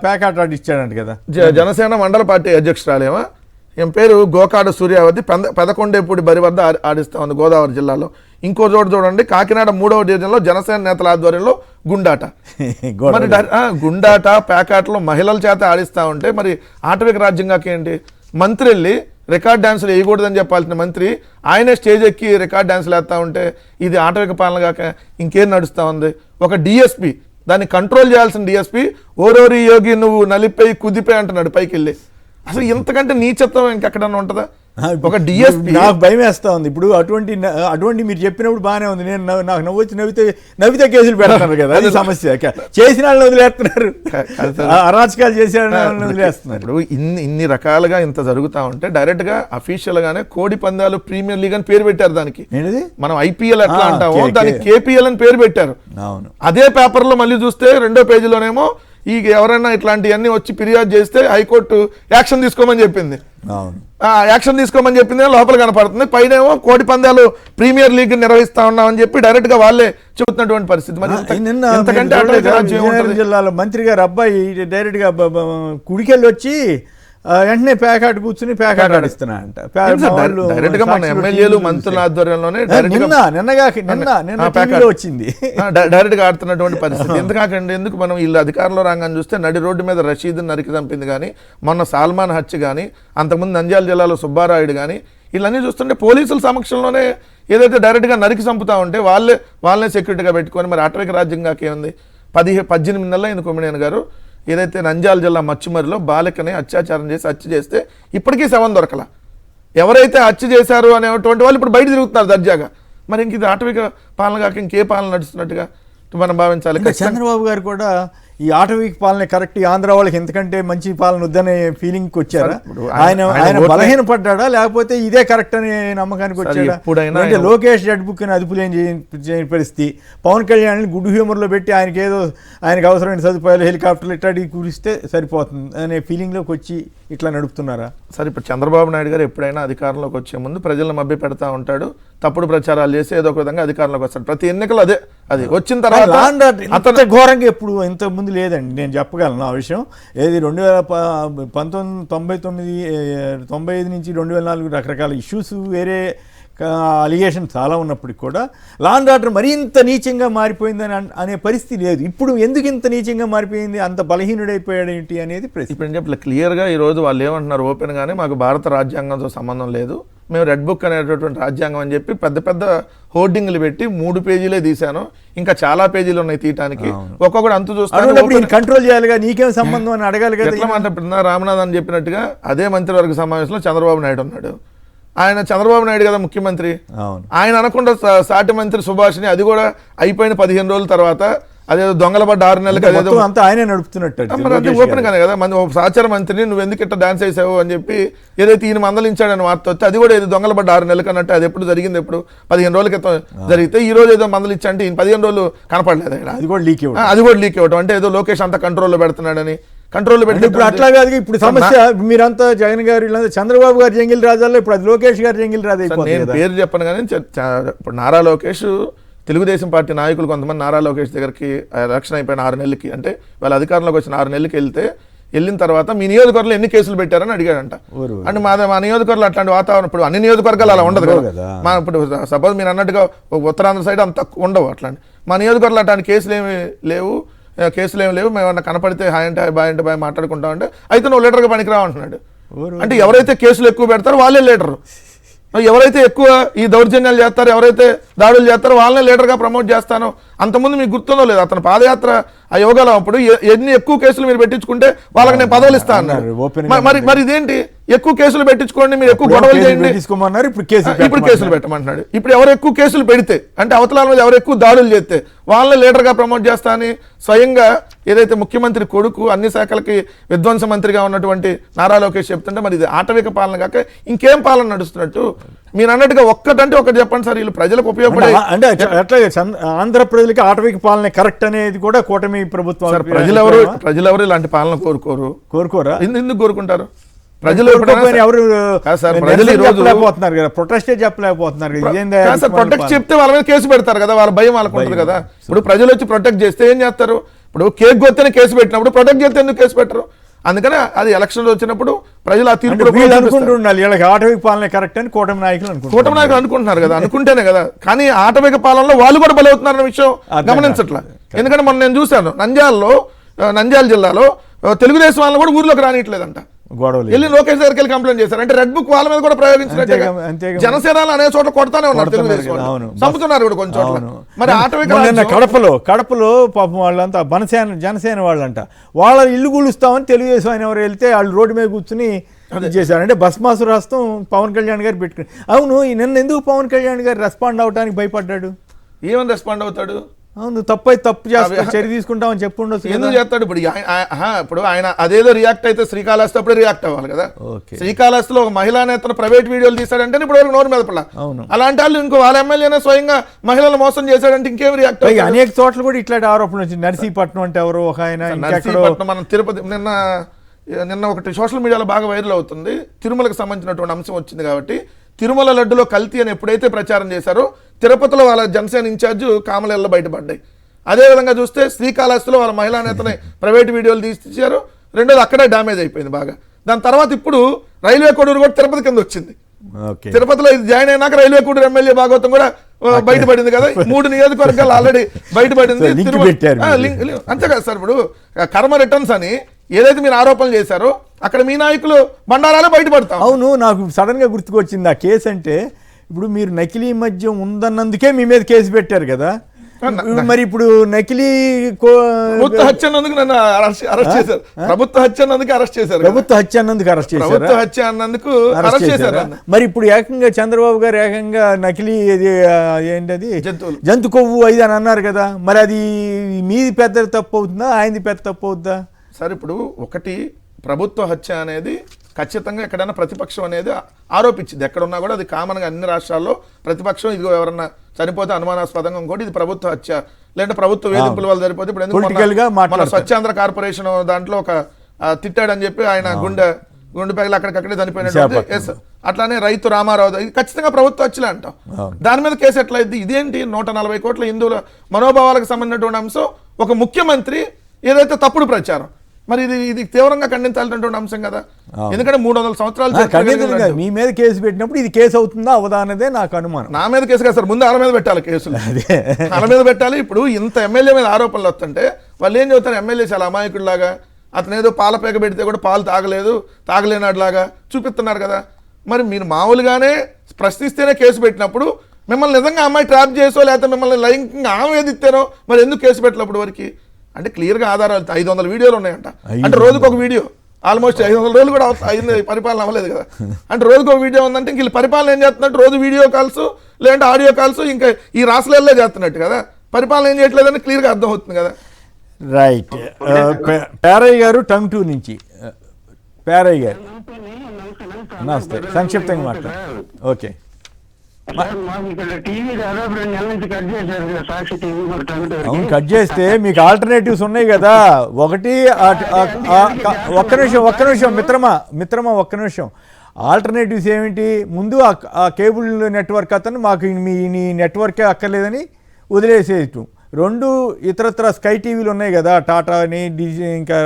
పేకాట ఆడిచ్చాడంట కదా. జనసేన మండల పార్టీ అధ్యక్షురాలేమో ఈమె పేరు గోకాడ సూర్యావతి, పెదకొండేపూడి బరి వద్ద ఆడిస్తా ఉంది గోదావరి జిల్లాలో. ఇంకో చోటు చూడండి, కాకినాడ 3వ డివిజన్లో జనసేన నేతల ఆధ్వర్యంలో గుండాట. మరి గుండాట పేకాటలో మహిళల చేత ఆడిస్తూ ఉంటే మరి ఆటవిక రాజ్యంగా ఏంటి? మంత్రి వెళ్ళి రికార్డ్ డ్యాన్సులు వేయకూడదని చెప్పాల్సిన మంత్రి ఆయనే స్టేజ్ ఎక్కి రికార్డ్ డ్యాన్సులు వేస్తూ ఉంటే ఇది ఆటవిక పాలన కాక ఇంకేం నడుస్తూ ఉంది? ఒక డిఎస్పీ, దాన్ని కంట్రోల్ చేయాల్సిన డిఎస్పీ ఓరోరి యోగి నువ్వు నలిపోయి కుదిపోయి అంటున్నాడు పైకి వెళ్ళి. అసలు ఇంతకంటే నీచత్వం ఇంకెక్కడన్నా ఉంటుందా? ఒక డిఎస్పీ. నాకు భయం వేస్తా ఉంది ఇప్పుడు. అటువంటి మీరు చెప్పినప్పుడు బాగానే ఉంది. నేను నాకు నవ్వొచ్చి నవ్వితే కేసులు పెడతారు కదా, అది సమస్య. చేసిన వాళ్ళని వదిలేస్తున్నారు, అరాచకాలు చేసిన వాళ్ళని వదిలేస్తున్నారు. ఇప్పుడు ఇన్ని రకాలుగా ఇంత జరుగుతూ ఉంటే డైరెక్ట్ గా అఫీషియల్ గానే కోడి పందాలు ప్రీమియర్ లీగ్ అని పేరు పెట్టారు దానికి. మనం ఐపీఎల్ ఎట్లా అంటామో దానికి కేపీఎల్ అని పేరు పెట్టారు. అవును. అదే పేపర్ లో మళ్ళీ చూస్తే 2వ పేజీలోనేమో ఈ ఎవరైనా ఇట్లాంటివన్నీ వచ్చి ఫిర్యాదు చేస్తే హైకోర్టు యాక్షన్ తీసుకోమని చెప్పింది. యాక్షన్ తీసుకోమని చెప్పింది, లోపల కనపడుతుంది. పైనేమో కోడి పందాలు ప్రీమియర్ లీగ్ నిర్వహిస్తా ఉన్నామని చెప్పి డైరెక్ట్ గా వాళ్ళే చెబుతున్నటువంటి పరిస్థితి. నిన్న జిల్లాలో మంత్రి గారు అబ్బాయి డైరెక్ట్ గా కుడికెళ్ళి వచ్చి వెంటనే పేకాట కూర్చుని పేకాట ఆడిస్తున్నా అంట. ఎమ్మెల్యేలు మంత్రుల ఆధ్వర్యంలోనే వచ్చింది డైరెక్ట్ గా ఆడుతున్నటువంటి పరిస్థితి. ఎందుకు మనం వీళ్ళు అధికారంలో రాగానే చూస్తే నడి రోడ్డు మీద రషీద్ నరికి చంపింది కానీ, మొన్న సాల్మాన్ హత్య కానీ, అంతకుముందు నంద్యాల జిల్లాలో సుబ్బారాయుడు కానీ, వీళ్ళన్నీ చూస్తుంటే పోలీసుల సమక్షంలోనే ఏదైతే డైరెక్ట్ గా నరికి చంపుతా ఉంటే వాళ్ళనే సెక్యూరిటీగా పెట్టుకొని మరి ఆటవిక రాజ్యంగా ఏముంది? 18 నెలల అయింది కొమ్మినేని గారు ఏదైతే నంద్యాల జిల్లా మచ్చుమరిలో బాలికని అత్యాచారం చేసి హత్య చేస్తే ఇప్పటికీ శవం దొరకల. ఎవరైతే హత్య చేశారు అనేటువంటి వాళ్ళు ఇప్పుడు బయట తిరుగుతున్నారు దర్జాగా. మరి ఇంక ఇది ఆటవిక పాలన కాక ఇంకే పాలన నడుస్తున్నట్టుగా మనం భావించాలి. చంద్రబాబు గారు కూడా ఈ ఆటవిక పాలన కరెక్ట్, ఆంధ్ర వాళ్ళకి ఎంతకంటే మంచి పాలన వద్దనే ఫీలింగ్కి వచ్చారా? ఆయన బలహీన పడ్డా లేకపోతే ఇదే కరెక్ట్ అనే నమ్మకానికి వచ్చాడా? అంటే లోకేష్ రెడ్ బుక్ అని అదుపులేం చేయని పరిస్థితి, పవన్ కళ్యాణ్ గుడ్ హ్యూమర్లో పెట్టి ఆయనకు అవసరమైన సదుపాయాలు హెలికాప్టర్లు ఇట్లాంటివి కురిస్తే సరిపోతుంది అనే ఫీలింగ్లోకి వచ్చి ఇట్లా నడుపుతున్నారా? సరే, ఇప్పుడు చంద్రబాబు నాయుడు గారు ఎప్పుడైనా అధికారంలోకి వచ్చే ముందు ప్రజలను మభ్య పెడతా ఉంటాడు, తప్పుడు ప్రచారాలు చేసి ఏదో ఒక విధంగా అధికారంలోకి వస్తాడు. ప్రతి ఎన్నికలు అది వచ్చిన తర్వాత ఘోరంగా ఎప్పుడు ఇంత ముందు లేదండి. నేను చెప్పగలను ఆ విషయం. ఏది 1999 నుంచి 2004 రకరకాల ఇష్యూస్, వేరే అలిగేషన్ చాలా ఉన్నప్పటికి కూడా లా అండ్ ఆర్డర్ మరింత నీచంగా మారిపోయిందని అనే పరిస్థితి లేదు. ఇప్పుడు ఎందుకు ఇంత నీచంగా మారిపోయింది, అంత బలహీనుడైపోయాడు ఏంటి అనేది ప్రశ్న. ఇప్పుడు చెప్పి క్లియర్గా ఈరోజు వాళ్ళు ఏమంటున్నారు ఓపెన్గానే, మాకు భారత రాజ్యాంగంతో సంబంధం లేదు, మేము రెడ్ బుక్ అనేటటువంటి రాజ్యాంగం అని చెప్పి పెద్ద పెద్ద హోర్డింగ్లు పెట్టి 3 పేజీలే తీశాను, ఇంకా చాలా పేజీలు ఉన్నాయి తీయటానికి. ఒక్కొక్కటి అంతు చూస్తాను కంట్రోల్ చేయాలిగా, నీకేం సంబంధం అని అడగాలి కదా. ఎట్లా మాట రామనాథ్ అని చెప్పినట్టుగా అదే మంత్రివర్గ సమావేశంలో చంద్రబాబు నాయుడు ఉన్నాడు. ఆయన చంద్రబాబు నాయుడు కదా ముఖ్యమంత్రి, ఆయన అనకుండా సాటి మంత్రి సుభాష్ని, అది కూడా అయిపోయిన 15 రోజుల తర్వాత అదేదో దొంగల పడ్డ 6 నెలలకి అదేదో ఆయనే నడుపుతున్నట్టు ఓపెన్ గానే కదా. సహచార మంత్రిని నువ్వు ఎందుకు ఇట్లా డాన్స్ వేసావు అని చెప్పి ఏదైతే ఈయన మందలించాడని వార్త వస్తే అది కూడా ఏదో దొంగల పడ్డ 6 నెలలకి అన్నట్టు. అది ఎప్పుడు జరిగింది? ఎప్పుడు 15 రోజుల క్రితం జరిగితే ఈ రోజు ఏదో మందలించా అంటే ఈయన 15 రోజులు కనపడలేదు. అది కూడా లీక్ ఇవ్వడం అంటే ఏదో లోకేష్ అంతా కంట్రోల్లో పెడుతున్నాడని. కంట్రోల్లో పెట్టి ఇప్పుడు అట్లా కాదు. ఇప్పుడు సమస్య మీరంతా జగన్ గారు చంద్రబాబు గారు జంగిల్ రాజాల్లో, ఇప్పుడు అది లోకేష్ గారు జంగిల్ రాజా. నేను పేరు చెప్పను కానీ ఇప్పుడు నారా లోకేష్, తెలుగుదేశం పార్టీ నాయకులు కొంతమంది నారా లోకేష్ దగ్గరికి ఎలక్షన్ అయిపోయిన 6 నెలలకి, అంటే వాళ్ళ అధికారంలోకి వచ్చిన 6 నెలలకి వెళ్తే వెళ్ళిన తర్వాత మీ నియోజకవర్గంలో ఎన్ని కేసులు పెట్టారని అడిగాడంట. అంటే మా నియోజకవర్గంలో అట్లాంటి వాతావరణం ఇప్పుడు అన్ని నియోజకవర్గాలు అలా ఉండదు కదా. ఇప్పుడు సపోజ్ మీరు అన్నట్టుగా ఉత్తరాంధ్ర సైడ్ అంత ఉండవు అట్లాంటి. మా నియోజకవర్గంలో అట్లాంటి కేసులు ఏమి లేవు, మేము ఏమన్నా కనపడితే హాయ్ అంటే హాయ్ బాయ్ అంటే బాయ్ మాట్లాడుకుంటామంటే అయితే నువ్వు లీడర్గా పనికిరావు అంటున్నాడు. అంటే ఎవరైతే కేసులు ఎక్కువ పెడతారో వాళ్ళే లీడరు, ఎవరైతే ఎక్కువ ఈ దౌర్జన్యాలు చేస్తారో ఎవరైతే దాడులు చేస్తారో వాళ్ళనే లీడర్గా ప్రమోట్ చేస్తాను. అంతకుముందు మీకు గుర్తుందో లేదు అతను పాదయాత్ర ఆ యోగాలో అప్పుడు ఎన్ని ఎక్కువ కేసులు మీరు పెట్టించుకుంటే వాళ్ళకి నేను పదవులు ఇస్తా అన్నాడు. మరి ఇదేంటి ఎక్కువ కేసులు పెట్టించుకోండి, మీరు ఎక్కువ గొడవలు చేయండి, ఇప్పుడు కేసులు పెట్టమంటున్నాడు. ఇప్పుడు ఎవరు ఎక్కువ కేసులు పెడితే అంటే అవతల మీద ఎవరు ఎక్కువ దాడులు చేస్తే వాళ్ళని లీడర్గా ప్రమోట్ చేస్తా అని స్వయంగా ఏదైతే ముఖ్యమంత్రి కొడుకు అన్ని శాఖలకి విధ్వంస మంత్రిగా ఉన్నటువంటి నారా లోకేష్ చెప్తుంటే మరి ఇది ఆటవిక పాలన కాక ఇంకేం పాలన నడుస్తున్నట్టు. మీరు అన్నట్టుగా ఒక్కటంటే ఒకటి చెప్పండి సార్, వీళ్ళు ప్రజలకు ఉపయోగపడే అంటే అట్లా ఆంధ్ర ప్రజలకి ఆటవిక పాలన కరెక్ట్ అనేది కూడా కూటమి ప్రభుత్వం. ప్రజలెవరు ఇలాంటి పాలన కోరుకోరా? ఎందుకు కోరుకుంటారు? ప్రజలు చెప్పలేకపోతున్నారు కదా, ప్రొటెస్ట్ చెప్పలేకపోతున్నారు కదా. ప్రొటెక్ట్ చెప్తే వాళ్ళ మీద కేసు పెడతారు కదా, వాళ్ళ భయం వాళ్ళకు ఉంటుంది కదా. ఇప్పుడు ప్రజలు వచ్చి ప్రొటెక్ట్ చేస్తే ఏం చేస్తారు? ఇప్పుడు కేక్ గొత్తేనే కేసు పెట్టినప్పుడు ప్రొటెక్ట్ చేస్తే ఎందుకు కేసు పెట్టరు? అందుకనే అది ఎలక్షన్లు వచ్చినప్పుడు ప్రజలు ఆ తీర్పు అనుకుంటున్నారు వీళ్ళకి ఆటవిక పాలన కరెక్ట్ అని కూటమి నాయకులు అనుకుంటున్నారు కదా. అనుకుంటేనే కదా. కానీ ఆటవిక పాలనలో వాళ్ళు కూడా బలవుతున్నారన్న విషయం గమనించట్లా. ఎందుకంటే మొన్న నేను చూశాను నంద్యాల జిల్లాలో తెలుగుదేశం వాళ్ళని కూడా ఊర్లోకి రానియట్లేదంట. వెళ్ళి లోకేష్ దగ్గరికి వెళ్ళి కంప్లైంట్ చేశారు. అంటే రెడ్ బుక్ వాళ్ళ మీద కూడా ప్రయోగించినట్టు జనసేనలో అనే చోట్ల కొడతానే ఉన్నారు, తెలుగుదేశం చంపుతున్నారు కూడా కొంచెం చోట్ల. మరి ఆటవిక కడపలో పాపం వాళ్ళంతా జనసేన వాళ్ళంట వాళ్ళ ఇల్లు కూలుస్తామని తెలుగుదేశం ఆయన ఎవరు వెళ్తే వాళ్ళు రోడ్డు మీద కూర్చుని చేశారు. అంటే భస్మాసు రాస్తాం పవన్ కళ్యాణ్ గారు పెట్టుకుని. అవును, నిన్న ఎందుకు పవన్ కళ్యాణ్ గారు రెస్పాండ్ అవడానికి భయపడ్డాడు? ఏమని రెస్పాండ్ అవుతాడు? అవును, తప్పు చేస్తా చర్య తీసుకుంటామని చెప్పుండొచ్చు. ఎందుకు చేస్తాడు? ఇప్పుడు ఆయన అదేదో రియాక్ట్ అయితే శ్రీకాళహస్తి అప్పుడే రియాక్ట్ అవ్వాలి కదా. శ్రీకాళహస్తిలో ఒక మహిళా నేతను ప్రైవేట్ వీడియోలు తీశాడంటే ఇప్పుడు వరకు నోరు మీద పడ. అలాంటి వాళ్ళు ఇంకో వాళ్ళ ఎమ్మెల్యేనే స్వయంగా మహిళలు మోసం చేశాడంటే ఇంకేం రియాక్ట్? అనేక చోట్ల కూడా ఇట్లాంటి ఆరోపణలు వచ్చింది. నర్సీపట్నం అంటే ఎవరు ఒక ఆయన, నర్సీపట్నం మనం తిరుపతి నిన్న ఒకటి సోషల్ మీడియాలో బాగా వైరల్ అవుతుంది. తిరుమలకు సంబంధించినటువంటి అంశం వచ్చింది కాబట్టి తిరుమల లడ్డులో కల్తీ అని ఎప్పుడైతే ప్రచారం చేశారో తిరుపతిలో వాళ్ళ జనసేన ఇన్ఛార్జ్ కామలేళ్ళ బయటపడ్డాయి. అదేవిధంగా చూస్తే శ్రీకాళహస్తిలో వాళ్ళ మహిళా నేతని ప్రైవేట్ వీడియోలు తీసిచ్చారు. రెండోది అక్కడే డ్యామేజ్ అయిపోయింది బాగా. దాని తర్వాత ఇప్పుడు రైల్వే కోడూరు కూడా తిరుపతి కింద వచ్చింది. తిరుపతిలో ఇది జాయిన్ అయినాక రైల్వే కోడూరు ఎమ్మెల్యే భాగవతం కూడా బయటపడింది కదా. 3 నియోజకవర్గాలు ఆల్రెడీ బయటపడింది. అంతే కదా సార్. ఇప్పుడు కర్మ రిటర్న్స్ అని ఏదైతే మీరు ఆరోపణలు చేశారో అక్కడ మీ నాయకులు బండారాలే బయటపడతాం. అవును, నాకు సడన్ గా గుర్తుకొచ్చింది ఆ కేసు. అంటే ఇప్పుడు మీరు నకిలీ మద్యం ఉందన్నందుకే మీ మీద కేసు పెట్టారు కదా. మరి ఇప్పుడు నకిలీ ప్రభుత్వ హత్య అన్నందుకు నన్ను అరెస్ట్ చేశారు. ప్రభుత్వ హత్య అన్నందుకు అరెస్ట్ చేశారు. మరి ఇప్పుడు ఏకంగా చంద్రబాబు గారు ఏకంగా నకిలీ ఏంటది జంతు కొవ్వు అది అని అన్నారు కదా. మరి అది మీది పెద్ద తప్పు అవుతుందా, ఆయనది పెద్ద తప్పు అవుతుందా? సార్ ఇప్పుడు ఒకటి ప్రభుత్వ హత్య అనేది ఖచ్చితంగా ఎక్కడైనా ప్రతిపక్షం అనేది ఆరోపించింది. ఎక్కడున్నా కూడా అది కామన్గా అన్ని రాష్ట్రాల్లో ప్రతిపక్షం ఇదిగో ఎవరన్నా చనిపోతే అనుమానాస్పదంగా ఇంకోటి ఇది ప్రభుత్వ హత్య లేదంటే ప్రభుత్వ వేధింపుల వల్ల సరిపోతే ఇప్పుడు ఎందుకు స్వచ్ఛాంధ్ర కార్పొరేషన్ దాంట్లో ఒక తిట్టాడని చెప్పి ఆయన గుండె పగిలి అక్కడికక్కడే చనిపోయినట్టు. అట్లానే రైతు రామారావు ఇది ఖచ్చితంగా ప్రభుత్వ హత్యలే అంటాం. దాని మీద కేసు ఎట్లా అయింది? ఇదేంటి 140 కోట్ల హిందువుల మనోభావాలకు సంబంధించినటువంటి అంశం ఒక ముఖ్యమంత్రి ఏదైతే తప్పుడు ప్రచారం, మరి ఇది తీవ్రంగా ఖండించాల్సినటువంటి అంశం కదా. ఎందుకంటే 300 సంవత్సరాలు మీ మీద కేసు పెట్టినప్పుడు ఇది కేసు అవుతుందా అవదా అనేదే నాకు అనుమానం. నా మీద కేసు కదా సార్, ముందు వాళ్ళ మీద పెట్టాలి కేసులు, వాళ్ళ మీద పెట్టాలి. ఇప్పుడు ఇంత ఎమ్మెల్యే మీద ఆరోపణలు వస్తుంటే వాళ్ళు ఏం చెబుతారు? ఎమ్మెల్యే చాలా అమాయకుడిలాగా అతను ఏదో పాల పేక పెడితే కూడా పాలు తాగలేనాడులాగా చూపిస్తున్నారు కదా. మరి మీరు మామూలుగానే ప్రశ్నిస్తేనే కేసు పెట్టినప్పుడు మిమ్మల్ని నిజంగా అమ్మాయి ట్రాప్ చేసో లేకపోతే మిమ్మల్ని లైంగికంగా ఆమె ఏదిస్తానో మరి ఎందుకు కేసు పెట్టినప్పుడు వరకు? అంటే క్లియర్గా ఆధారాలు 500 వీడియోలు ఉన్నాయంట. అంటే రోజుకు ఒక వీడియో, ఆల్మోస్ట్ 500 రోజులు కూడా అయింది, పరిపాలన అవ్వలేదు కదా. అంటే రోజుకు ఒక వీడియో ఉందంటే ఇంక వీళ్ళు పరిపాలన ఏం చేస్తున్నట్టు? రోజు వీడియో కాల్స్ లేదంటే ఆడియో కాల్స్ ఇంకా ఈ రాష్ట్రాల్లో చేస్తున్నట్టు కదా. పరిపాలన ఏం చేయట్లేదని క్లియర్గా అర్థం అవుతుంది కదా. రైట్. పేరయ్య గారు టంగ్ 2 నుంచి. పేరయ్య గారు నమస్తే, సంక్షిప్తంగా మాట్లాడు. ఓకే. అవును, కట్ చేస్తే మీకు ఆల్టర్నేటివ్స్ ఉన్నాయి కదా. ఒకటి ఒక్క నిమిషం మిత్రమా ఒక్క నిమిషం. ఆల్టర్నేటివ్స్ ఏమిటి? ముందు ఆ కేబుల్ నెట్వర్క్ అతను మాకు మీ నెట్వర్కే అక్కర్లేదని వదిలేసేయటం. రెండు ఇతరత్ర స్కై టీవీలు ఉన్నాయి కదా, టాటా అని డిజి ఇంకా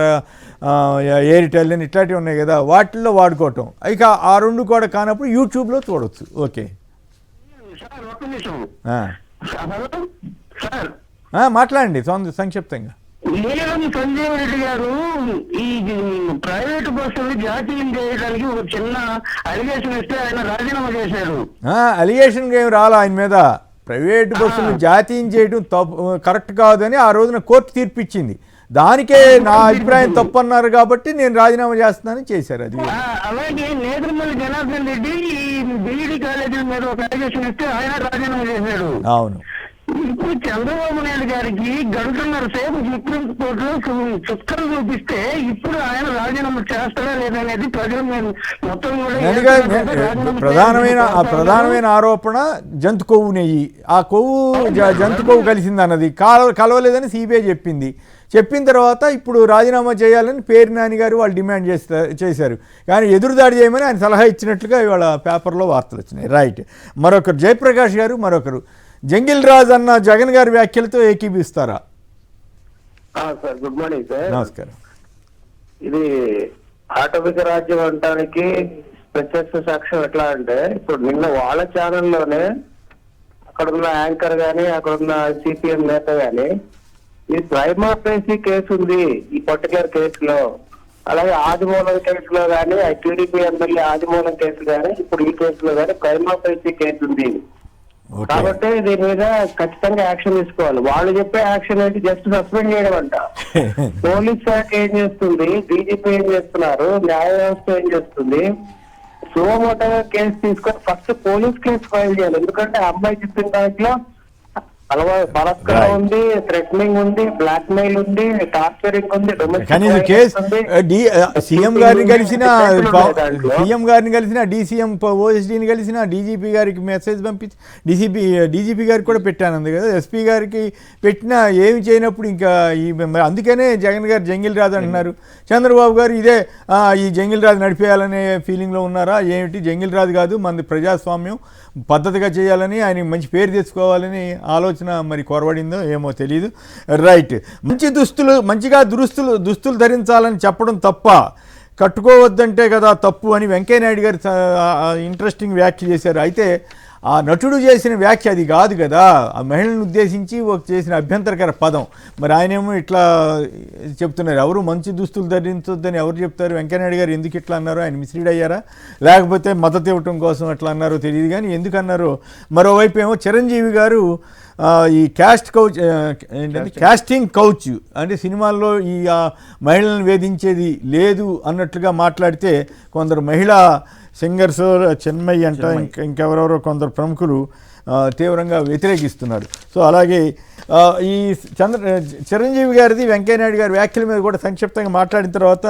ఎయిర్టెల్ అని ఇట్లాంటివి ఉన్నాయి కదా, వాటిల్లో వాడుకోవటం. ఇక ఆ రెండు కూడా కానప్పుడు యూట్యూబ్లో చూడవచ్చు. ఓకే సార్ ఒక్క నిమిషం ఆ. హలో సార్, మాట్లాడండి సంక్షిప్తంగా. నీలం సంజీవ్ రెడ్డి గారు ఈ ప్రైవేటు బస్సులు జాతీయం చేయడానికి ఒక చిన్న అలిగేషన్ ఇస్తే ఆయన రాజీనామా చేశారు. అలిగేషన్ ఏం రాలా ఆయన మీద. ప్రైవేట్ బస్సులు జాతీయం చేయడం తప్పు, కరెక్ట్ కాదని ఆ రోజున కోర్టు తీర్పు ఇచ్చింది. దానికే నా అభిప్రాయం తప్పు అన్నారు కాబట్టి నేను రాజీనామా చేస్తున్నానని చేశారు. అది అలాగే నేదురుమల్లి జనార్దన్ రెడ్డి ఈ బీఈడి కాలేజీల మీద ఒక అలిగేషన్ ఇస్తే ఆయన రాజీనామా చేశాడు. అవును. ఇప్పుడు చంద్రబాబు నాయుడు గారికి గంటన్నర సేపు సుప్రీం కోర్టులో చుక్కలు చూపిస్తే ఇప్పుడు ఆయన రాజీనామా చేస్తారా లేదనేది ప్రజల మీద మొత్తం ప్రధానమైన ఆరోపణ జంతు కొవ్వు నెయ్యి. ఆ కొవ్వు జంతు కొవ్వు కలిసింది అన్నది కలవలేదని సిబిఐ చెప్పింది. చెప్పిన తర్వాత ఇప్పుడు రాజీనామా చేయాలని పేరు నాని గారు వాళ్ళు డిమాండ్ చేశారు. కానీ ఎదురుదాడి చేయమని ఆయన సలహా ఇచ్చినట్లుగా ఇవాళ పేపర్లో వార్తలు వచ్చినాయి. రైట్. మరొకరు జయప్రకాష్ గారు, మరొకరు జంగిల్ రాజ్ అన్న జగన్ గారి వ్యాఖ్యలతో ఏకీభిస్తారా? Sir good morning sir. నమస్కారం. ఇది ఆటవిక రాజ్యం అనడానికి ప్రత్యక్ష సాక్ష్యం ఎట్లా అంటే, ఇప్పుడు నిన్న వాళ్ళ ఛానల్లోనే అక్కడున్న యాంకర్ గాని అక్కడున్న సిపిఎం నేత గాని ఈ ప్రైమా ఫేసీ కేసు ఉంది ఈ పర్టికులర్ కేసులో, అలాగే ఆదిమూలం కేసులో గానీ టీడీపీ ఎమ్మెల్యే ఆదిమూలం కేసు గానీ ఇప్పుడు ఈ కేసులో గానీ ప్రైమా ఫేసీ కేసు ఉంది కాబట్టి దీని మీద ఖచ్చితంగా యాక్షన్ తీసుకోవాలి. వాళ్ళు చెప్పే యాక్షన్ ఏంటి, జస్ట్ సస్పెండ్ చేయడం అంట. పోలీస్ శాఖ ఏం చేస్తుంది, డీజీపీ ఏం చేస్తున్నారు, న్యాయ వ్యవస్థ ఏం చేస్తుంది, సుమోటోగా కేసు తీసుకొని ఫస్ట్ పోలీస్ కేసు ఫైల్ చేయాలి. ఎందుకంటే అమ్మాయి చెప్పిన దాంట్లో బలత్కారం ఉంది, థ్రెటనింగ్ ఉంది, బ్లాక్ మెయిల్ ఉంది, టార్చరింగ్ ఉంది, సీఎం గారిని కలిసిన డీసీఎం ఓఎస్డీని కలిసిన డీజీపీ గారికి మెసేజ్ పంపించి డీజీపీ గారికి కూడా పెట్టాను అంది కదా, ఎస్పీ గారికి పెట్టినా ఏమి చేయనప్పుడు ఇంకా అందుకనే జగన్ గారు జంగిల్ రాజు అంటున్నారు. చంద్రబాబు గారు ఇదే ఈ జంగిల్ రాజు నడిపేయాలనే ఫీలింగ్లో ఉన్నారా ఏమిటి? జంగిల్ రాజు కాదు, మనది ప్రజాస్వామ్యం, పద్ధతిగా చేయాలని ఆయన మంచి పేరు తెచ్చుకోవాలని ఆలోచన మరి కొరవడిందో ఏమో తెలియదు. రైట్. మంచిగా దుస్తులు ధరించాలని చెప్పడం తప్ప, కట్టుకోవద్దంటే కదా తప్పు అని వెంకయ్యనాయుడు గారు ఇంట్రెస్టింగ్ వ్యాఖ్య చేశారు. అయితే ఆ నటుడు చేసిన వ్యాఖ్య అది కాదు కదా, ఆ మహిళను ఉద్దేశించి చేసిన అభ్యంతరకర పదం. మరి ఆయనేమో ఇట్లా చెప్తున్నారు. ఎవరు మంచి దుస్తులు ధరించొద్దని ఎవరు చెప్తారు? వెంకయ్యనాయుడు గారు ఎందుకు ఇట్లా అన్నారో, ఆయన మిస్లీడ్ అయ్యారా లేకపోతే మద్దతు ఇవ్వటం కోసం అట్లా అన్నారో తెలియదు. కానీ ఎందుకు అన్నారో. మరోవైపు ఏమో చిరంజీవి గారు ఈ కాస్టింగ్ కౌచ్ అంటే సినిమాల్లో ఈ మహిళలను వేధించేది లేదు అన్నట్లుగా మాట్లాడితే కొందరు మహిళా సింగర్స్ చెన్మయ్య అంట ఇంకెవరెవరో కొందరు ప్రముఖులు తీవ్రంగా వ్యతిరేకిస్తున్నారు. సో అలాగే ఈ చిరంజీవి గారిది వెంకయ్యనాయుడు గారి వ్యాఖ్యల మీద కూడా సంక్షిప్తంగా మాట్లాడిన తర్వాత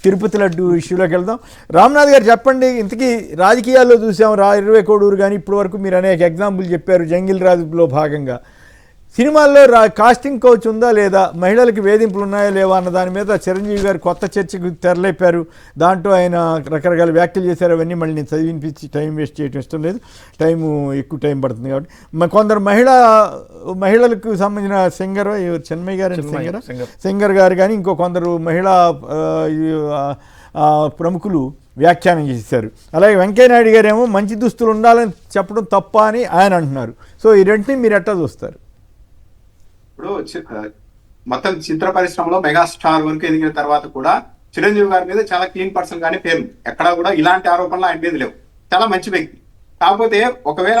తిరుపతి లడ్డు ఇష్యూలోకి వెళ్దాం. రామ్నాథ్ గారు చెప్పండి, ఇంతకీ రాజకీయాల్లో చూసాం 20 కోడూరు కానీ ఇప్పటి వరకు మీరు అనేక ఎగ్జాంపుల్ చెప్పారు జంగిల్ రాజులో భాగంగా. సినిమాల్లో కాస్టింగ్ కౌచ్ ఉందా లేదా, మహిళలకు వేధింపులు ఉన్నాయా లేవా అన్న దాని మీద చిరంజీవి గారు కొత్త చర్చకు తెరలేపారు. దాంట్లో ఆయన రకరకాల వ్యాఖ్యలు చేశారు. అవన్నీ మళ్ళీ నేను చదివినిపించి టైం వేస్ట్ చేయడం ఇష్టం లేదు, ఎక్కువ టైం పడుతుంది కాబట్టి. కొందరు మహిళలకు సంబంధించిన సింగర్ చెన్మయ్య గారు సింగర్ గారు కానీ ఇంకో కొందరు మహిళా ప్రముఖులు వ్యాఖ్యానం చేశారు. అలాగే వెంకయ్యనాయుడు గారు ఏమో మంచి దుస్తులు ఉండాలని చెప్పడం తప్ప అని ఆయన అంటున్నారు. సో ఈ రెంటిని మీరు ఎట్లా చూస్తారు? ఇప్పుడు మొత్తం చిత్ర పరిశ్రమలో మెగాస్టార్ వరకు ఎదిగిన తర్వాత కూడా చిరంజీవి గారి మీద చాలా క్లీన్ పర్సన్ గానే పేరు, ఎక్కడా కూడా ఇలాంటి ఆరోపణలు ఆయన మీద లేవు. చాలా మంచి వ్యక్తి. కాకపోతే ఒకవేళ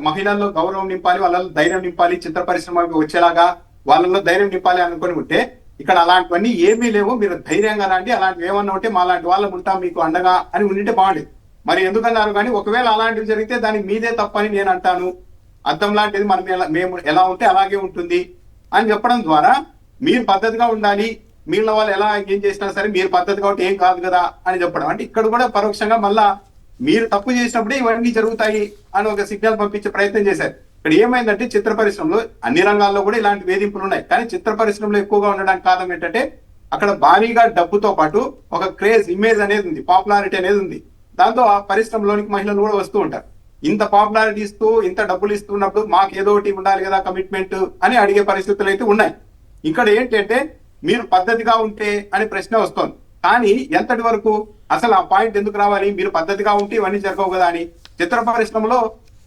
మహిళల్లో గౌరవం నింపాలి, వాళ్ళలో ధైర్యం నింపాలి, చిత్ర పరిశ్రమకి వచ్చేలాగా వాళ్ళలో ధైర్యం నింపాలి అనుకుని ఉంటే ఇక్కడ అలాంటివన్నీ ఏమీ లేవు. మీరు ధైర్యంగా రండి, అలాంటివి ఏమన్నా ఉంటే మా లాంటి వాళ్ళం ఉంటాం మీకు అండగా అని ఉండింటే బాగుండేది. మరి ఎందుకన్నారు? కానీ ఒకవేళ అలాంటివి జరిగితే దానికి మీదే తప్పని నేను అంటాను. అర్థం లాంటిది మేము ఎలా ఉంటే అలాగే ఉంటుంది అని చెప్పడం ద్వారా మీరు పద్ధతిగా ఉండాలి, మిగిలిన వాళ్ళు ఎలా ఏం చేసినా సరే మీరు పద్ధతిగా ఉంటే ఏం కాదు కదా అని చెప్పడం. అంటే ఇక్కడ కూడా పరోక్షంగా మళ్ళా మీరు తప్పు చేసినప్పుడే ఇవన్నీ జరుగుతాయి అని ఒక సిగ్నల్ పంపించే ప్రయత్నం చేశారు. ఇక్కడ ఏమైందంటే చిత్ర పరిశ్రమలో అన్ని రంగాల్లో కూడా ఇలాంటి వేధింపులు ఉన్నాయి. కానీ చిత్ర పరిశ్రమలో ఎక్కువగా ఉండడానికి కారణం ఏంటంటే అక్కడ భారీగా డబ్బుతో పాటు ఒక క్రేజ్, ఇమేజ్ అనేది ఉంది, పాపులారిటీ అనేది ఉంది. దాంతో ఆ పరిశ్రమలోనికి మహిళలు కూడా వస్తూ ఉంటారు. ఇంత పాపులారిటీ ఇస్తూ ఇంత డబ్బులు ఇస్తున్నప్పుడు మాకు ఏదో ఒకటి ఉండాలి కదా కమిట్మెంట్ అని అడిగే పరిస్థితులు అయితే ఉన్నాయి. ఇక్కడ ఏంటంటే మీరు పద్ధతిగా ఉంటే అని ప్రశ్న వస్తుంది. కానీ ఎంతటి వరకు అసలు ఆ పాయింట్ ఎందుకు రావాలి? మీరు పద్ధతిగా ఉంటే ఇవన్నీ జరగవు కదా అని. చిత్ర పరిశ్రమలో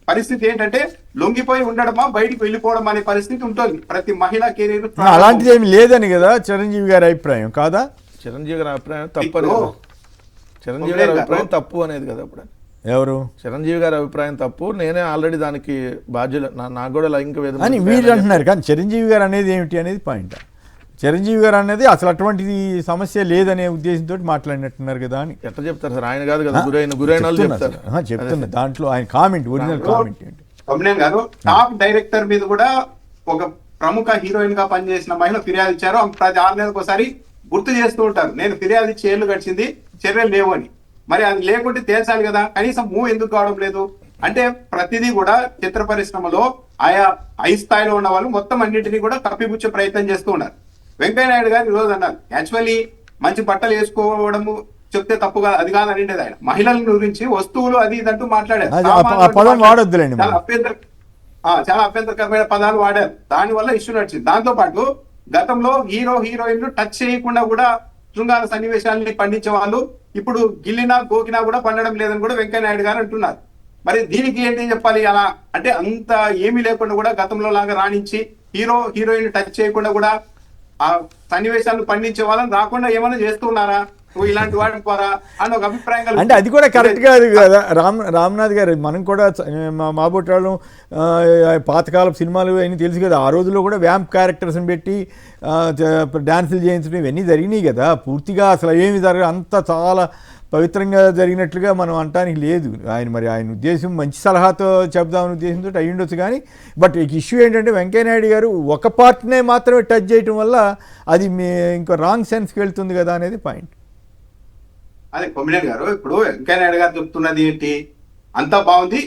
పరిస్థితి ఏంటంటే లొంగిపోయి ఉండడమా బయటికి వెళ్ళిపోవడం అనే పరిస్థితి ఉంటుంది ప్రతి మహిళా కెరీర్. అలాంటిది ఏమి లేదని కదా చిరంజీవి గారి అభిప్రాయం కాదా? చిరంజీవి గారి అభిప్రాయం తప్పు అనేది కదా. చిరంజీవి గారి అభిప్రాయం తప్పు అనేది కదా. అప్పుడు ఎవరు చిరంజీవి గారి అభిప్రాయం తప్పు, నేనే ఆల్రెడీ దానికి బాధ్యులు, నాకు కూడా లైంగిక వేదన అని మీరు అంటున్నారు. కానీ చిరంజీవి గారు అనేది ఏమిటి అనేది పాయింట్. చిరంజీవి గారు అనేది అసలు అటువంటిది సమస్య లేదనే ఉద్దేశంతో మాట్లాడినట్టున్నారు కదా అని. ఎట్లా చెప్తారు సార్? ఆయన కాదు కదా గురైన వాళ్ళు చెప్తారు. చెప్తున్నా దాంట్లో ఆయన కామెంట్, ఒరిజినల్ కామెంట్ ఏంటి? కమలేన్ గారు టాప్ డైరెక్టర్ మీద కూడా ఒక ప్రముఖ హీరోయిన్ గా పనిచేసిన మహిళ ఫిర్యాదు ఇచ్చారు. ప్రతి 6 నెలలకు ఒకసారి గుర్తు చేస్తూ ఉంటారు, నేను ఫిర్యాదు ఇచ్చి ఏళ్ళు గడిచింది, చర్యలు లేవు అని. మరి అది లేకుంటే తేల్చాలి కదా, కనీసం మూవ్ ఎందుకు కావడం లేదు అంటే ప్రతిదీ కూడా చిత్ర పరిశ్రమలో ఆయా హై స్థాయిలో ఉన్న వాళ్ళు మొత్తం అన్నింటినీ కూడా కప్పిపుచ్చే ప్రయత్నం చేస్తూ ఉన్నారు. వెంకయ్య నాయుడు గారు ఈరోజు అన్నారు, యాక్చువల్లీ మంచి బట్టలు వేసుకోవడము చెప్తే తప్పు కాదు, అది కాదు అనేది ఆయన. మహిళల గురించి వస్తువులు అది ఇదంటూ మాట్లాడారు. చాలా అభ్యంతరకరమైన పదాలు వాడారు. దాని వల్ల ఇష్యూ నడిచింది. దాంతో పాటు గతంలో హీరోయిన్లు టచ్ చేయకుండా కూడా శృంగార సన్నివేశాలని పండించే వాళ్ళు ఇప్పుడు గిల్లినా గోకినా కూడా పండడం లేదని కూడా వెంకయ్య నాయుడు గారు అంటున్నారు. మరి దీనికి ఏంటి చెప్పాలి? అలా అంటే అంత ఏమీ లేకుండా కూడా గతంలో లాగా రాణించి హీరోయిన్ టచ్ చేయకుండా కూడా ఆ సన్నివేశాలను పండించే వాళ్ళని రాకుండా ఏమైనా చేస్తున్నారా ఇలాంటి వాటి ద్వారా అని ఒక అభిప్రాయం. అంటే అది కూడా కరెక్ట్ కాదు కదా రామ్నాథ్ గారు. మనం కూడా మాబోటి వాళ్ళు పాతకాలపు సినిమాలు అవన్నీ తెలుసు కదా. ఆ రోజుల్లో కూడా వ్యాంప్ క్యారెక్టర్స్ని పెట్టి డాన్సులు చేయించడం ఇవన్నీ జరిగినాయి కదా. పూర్తిగా అసలు ఏమి జరగదు, అంతా చాలా పవిత్రంగా జరిగినట్లుగా మనం అంటానికి లేదు. ఆయన ఉద్దేశం మంచి సలహాతో చెప్దామని ఉద్దేశంతో అయ్యి ఉండొచ్చు. కానీ బట్ ఇష్యూ ఏంటంటే వెంకయ్యనాయుడు గారు ఒక పార్ట్నే మాత్రమే టచ్ చేయటం వల్ల అది ఇంకో రాంగ్ సెన్స్కి వెళ్తుంది కదా అనేది పాయింట్. అదే కొమ్మినేని గారు, ఇప్పుడు వెంకయ్య నాయుడు గారు చెప్తున్నది ఏంటి? అంతా బాగుంది,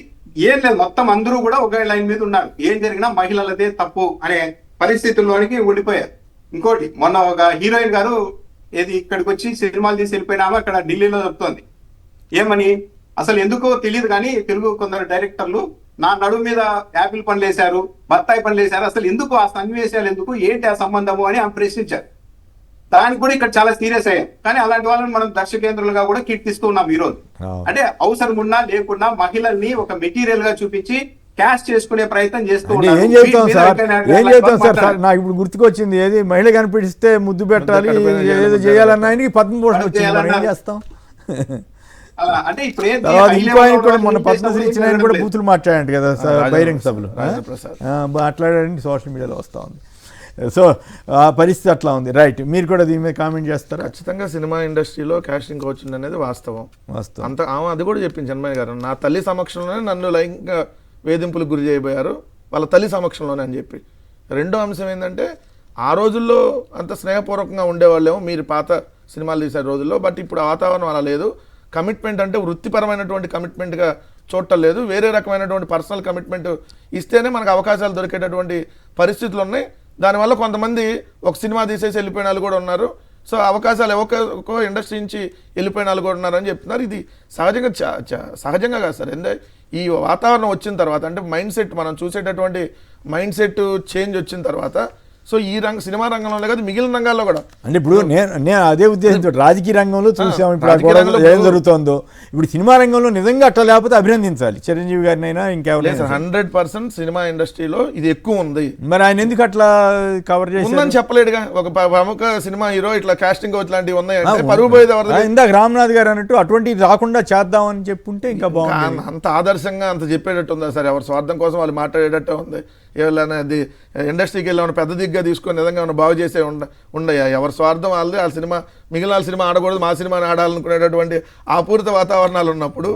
ఏం లేదు, మొత్తం అందరూ కూడా ఒకే లైన్ మీద ఉన్నారు, ఏం జరిగినా మహిళలదే తప్పు అనే పరిస్థితుల్లోనికి ఉండిపోయారు. ఇంకోటి, మొన్న ఒక హీరోయిన్ గారు ఇక్కడికి వచ్చి సినిమాలు తీసి వెళ్ళిపోయినామో అక్కడ ఢిల్లీలో చెప్తోంది ఏమని, అసలు ఎందుకో తెలియదు కానీ తెలుగు కొందరు డైరెక్టర్లు నా నడుము మీద యాపిల్ పండ్లు వేశారు, బత్తాయి పండ్లు వేశారు, అసలు ఎందుకు ఆ సన్నివేశాలు ఎందుకు, ఏంటి ఆ సంబంధము అని ఆమె ప్రశ్నించారు. దానికి కూడా ఇక్కడ చాలా సీరియస్ అయ్యాం. కానీ అలాంటి వాళ్ళని మనం దర్శకేంద్రులుగా కూడా కీర్తిస్తూ ఉన్నాం ఈ రోజు. అంటే అవసరం ఉన్నా లేకున్నా మహిళల్ని ఒక మెటీరియల్ గా చూపించి క్యాష్ చేసుకునే ప్రయత్నం చేస్తూ ఉన్నాం. ఏం చెప్తాం సార్ నాకు ఇప్పుడు గుర్తుకొచ్చింది, ఏది మహిళ కనిపిస్తే ముద్దు పెట్టాలి, ఏదో చేయాలన్నా ఆయనకి పద్మభూషణ్ వచ్చింది, ఏం చేస్తాం? అంటే ఇప్పుడు ఇంకో ఆయన కూడా మొన్న పద్మశ్రీ ఇచ్చిన ఆయన కూడా బూతులు మాట్లాడండి కదా బహిరంగ సభలు మాట్లాడండి, సోషల్ మీడియాలో వస్తూ ఉంది. సో ఆ పరిస్థితి అట్లా ఉంది. రైట్, మీరు కూడా దీని మీద కామెంట్ చేస్తారా? ఖచ్చితంగా సినిమా ఇండస్ట్రీలో కాస్టింగ్ వచ్చింది అనేది వాస్తవం. అంత అది కూడా చెప్పింది చెన్మయ్య గారు, నా తల్లి సమక్షంలోనే నన్ను లైంగిక వేధింపులకు గురి చేయబోయారు వాళ్ళ తల్లి సమక్షంలోనే అని చెప్పి. రెండో అంశం ఏంటంటే, ఆ రోజుల్లో అంత స్నేహపూర్వకంగా ఉండేవాళ్ళేమో మీరు పాత సినిమాలు తీసే రోజుల్లో, బట్ ఇప్పుడు వాతావరణం అలా లేదు. కమిట్మెంట్ అంటే వృత్తిపరమైనటువంటి కమిట్మెంట్గా చూడటం లేదు, వేరే రకమైనటువంటి పర్సనల్ కమిట్మెంట్ ఇస్తేనే మనకు అవకాశాలు దొరికేటటువంటి పరిస్థితులు ఉన్నాయి. దానివల్ల కొంతమంది ఒక సినిమా తీసేసి వెళ్ళిపోయిన వాళ్ళు కూడా ఉన్నారు. సో అవకాశాలు ఒక్కో ఇండస్ట్రీ నుంచి వెళ్ళిపోయిన వాళ్ళు కూడా ఉన్నారని చెప్తున్నారు. ఇది సహజంగా కాదు సార్. ఈ వాతావరణం వచ్చిన తర్వాత, అంటే మైండ్ సెట్, మనం చూసేటటువంటి మైండ్ సెట్ చేంజ్ వచ్చిన తర్వాత, సో ఈ సినిమా రంగంలో కాదు మిగిలిన రంగాల్లో కూడా. అంటే ఇప్పుడు నేను అదే ఉద్దేశంతో రాజకీయ రంగంలో చూసాము ఇప్పుడు ఏం జరుగుతుందో. ఇప్పుడు సినిమా రంగంలో నిజంగా అట్లా లేకపోతే అభినందించాలి చిరంజీవి గారినైనా ఇంకెవరైనా. 100% సినిమా ఇండస్ట్రీలో ఇది ఎక్కువ ఉంది. మరి ఆయన ఎందుకు అట్లా కవర్ చేసి ఉందని చెప్పలేడుగా. ఒక ప్రముఖ సినిమా హీరో ఇట్లా కాస్టింగ్ ఇట్లాంటివి ఉన్నాయంటే పరుగు పోయేది ఎవరు? ఇందాక రామ్నాథ్ గారు అన్నట్టు అటువంటి రాకుండా చేద్దామని చెప్పుంటే ఇంకా బాగుంది. అంత ఆదర్శంగా అంత చెప్పేటట్టు ఉందా సార్? ఎవరి స్వార్థం కోసం వాళ్ళు మాట్లాడేటట్టు ఉంది. ఎవరైనా అది ఇండస్ట్రీకి వెళ్ళి పెద్ద దిగ్గా తీసుకొని నిజంగా ఏమైనా బాగు చేసే ఉండయా? ఎవరి స్వార్థం వాళ్ళది. వాళ్ళ సినిమా మిగిలిన వాళ్ళ సినిమా ఆడకూడదు, మా సినిమాని ఆడాలనుకునేటటువంటి ఆపూరిత వాతావరణాలు ఉన్నప్పుడు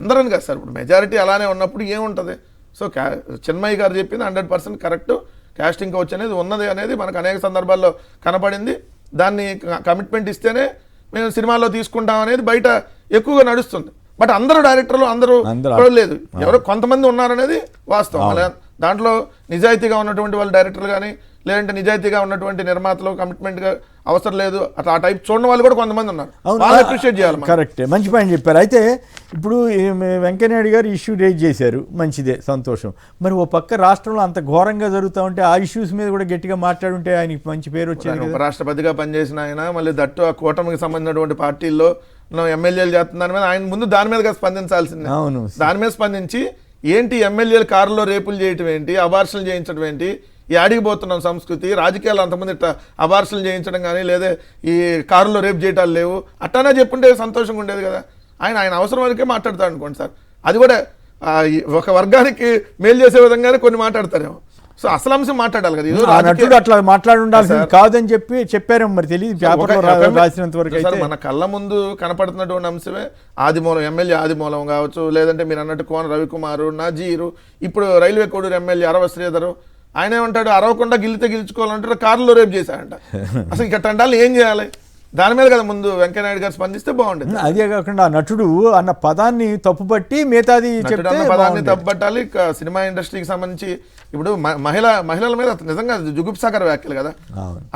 అందరని కాదు సార్. ఇప్పుడు మెజారిటీ అలానే ఉన్నప్పుడు ఏముంటుంది? సో చిన్మయ్య గారు చెప్పింది 100% కరెక్ట్. కాస్టింగ్ కౌచ్ అనేది ఉన్నది అనేది మనకు అనేక సందర్భాల్లో కనపడింది. దాన్ని కమిట్మెంట్ ఇస్తేనే మేము సినిమాల్లో తీసుకుంటాం అనేది బయట ఎక్కువగా నడుస్తుంది. బట్ అందరూ డైరెక్టర్లు అందరూ లేదు, ఎవరో కొంతమంది ఉన్నారనేది వాస్తవం. దాంట్లో నిజాయితీగా ఉన్నటువంటి వాళ్ళు డైరెక్టర్లు కానీ లేదంటే నిజాయితీగా ఉన్నటువంటి నిర్మాతలు కమిట్మెంట్గా అవసరం లేదు అట్లా ఆ టైప్ చూడని వాళ్ళు కూడా కొంతమంది ఉన్నారు. వాళ్ళు అప్రిషియేట్ చేయాలి మనం. కరెక్టే, మంచి పాయింట్ చెప్పారు. అయితే ఇప్పుడు వెంకయ్యనాయుడు గారు ఇష్యూ రేజ్ చేశారు, మంచిదే, సంతోషం. మరి ఓ పక్క రాష్ట్రంలో అంత ఘోరంగా జరుగుతూ ఉంటే ఆ ఇష్యూస్ మీద కూడా గట్టిగా మాట్లాడుంటే ఆయనకి మంచి పేరు వచ్చేది కదా. ఉపరాష్ట్రపతిగా పనిచేసిన ఆయన మళ్ళీ దట్టు ఆ కూటమికి సంబంధించినటువంటి పార్టీల్లో ఎమ్మెల్యేలు చేస్తున్న దాని మీద ఆయన ముందు దాని మీద స్పందించాల్సిందే. అవును, దాని మీద స్పందించి ఏంటి ఎమ్మెల్యేలు కారులో రేపులు చేయటం ఏంటి, అబార్షన్లు చేయించడం ఏంటి, ఈ ఆడికి పోతున్నాం సంస్కృతి రాజకీయాలు అంతమంది ఇట్లా అబార్షన్లు చేయించడం కానీ లేదా ఈ కారులో రేపు చేయటాలు లేవు అట్టానే చెప్పుంటే సంతోషంగా ఉండేది కదా. ఆయన అవసరం వరకే మాట్లాడతాడు అనుకోండి సార్. అది కూడా ఒక వర్గానికి మేలు చేసే విధంగానే కొన్ని మాట్లాడతారేమో. సో అసలు అంశం మాట్లాడాలి కదా. ఆ నటుడు అట్లా మాట్లాడి ఉండాల్సింది కాదని చెప్పారేమో, మరి తెలియదు పేపర్లో రాసినంత వరకు అయితే. మన కళ్ళ ముందు కనపడుతున్నటువంటి అంశమే ఆదిమూలం, ఎమ్మెల్యే ఆదిమూలం కావచ్చు, లేదంటే మీరు అన్నట్టు కోన రవికుమారు, నజీరు, ఇప్పుడు రైల్వే కోడూరు ఎమ్మెల్యే అరవ శ్రీధరు. ఆయన ఏమంటాడు, అరవకుండా గెలుచుకోవాలంటే కారులో రేపు చేశాడంట. అసలు ఇక్కడ అంటే ఏం చేయాలి? దాని మీద కదా ముందు వెంకయ్యనాయుడు గారు స్పందిస్తే బాగుండేది. అదే కాకుండా ఆ నటుడు అన్న పదాన్ని తప్పుపట్టి మిగతాది పదాన్ని తప్పుపట్టాలి. సినిమా ఇండస్ట్రీకి సంబంధించి ఇప్పుడు మహిళల మీద నిజంగా జుగుప్సాకర వ్యాఖ్యలు కదా.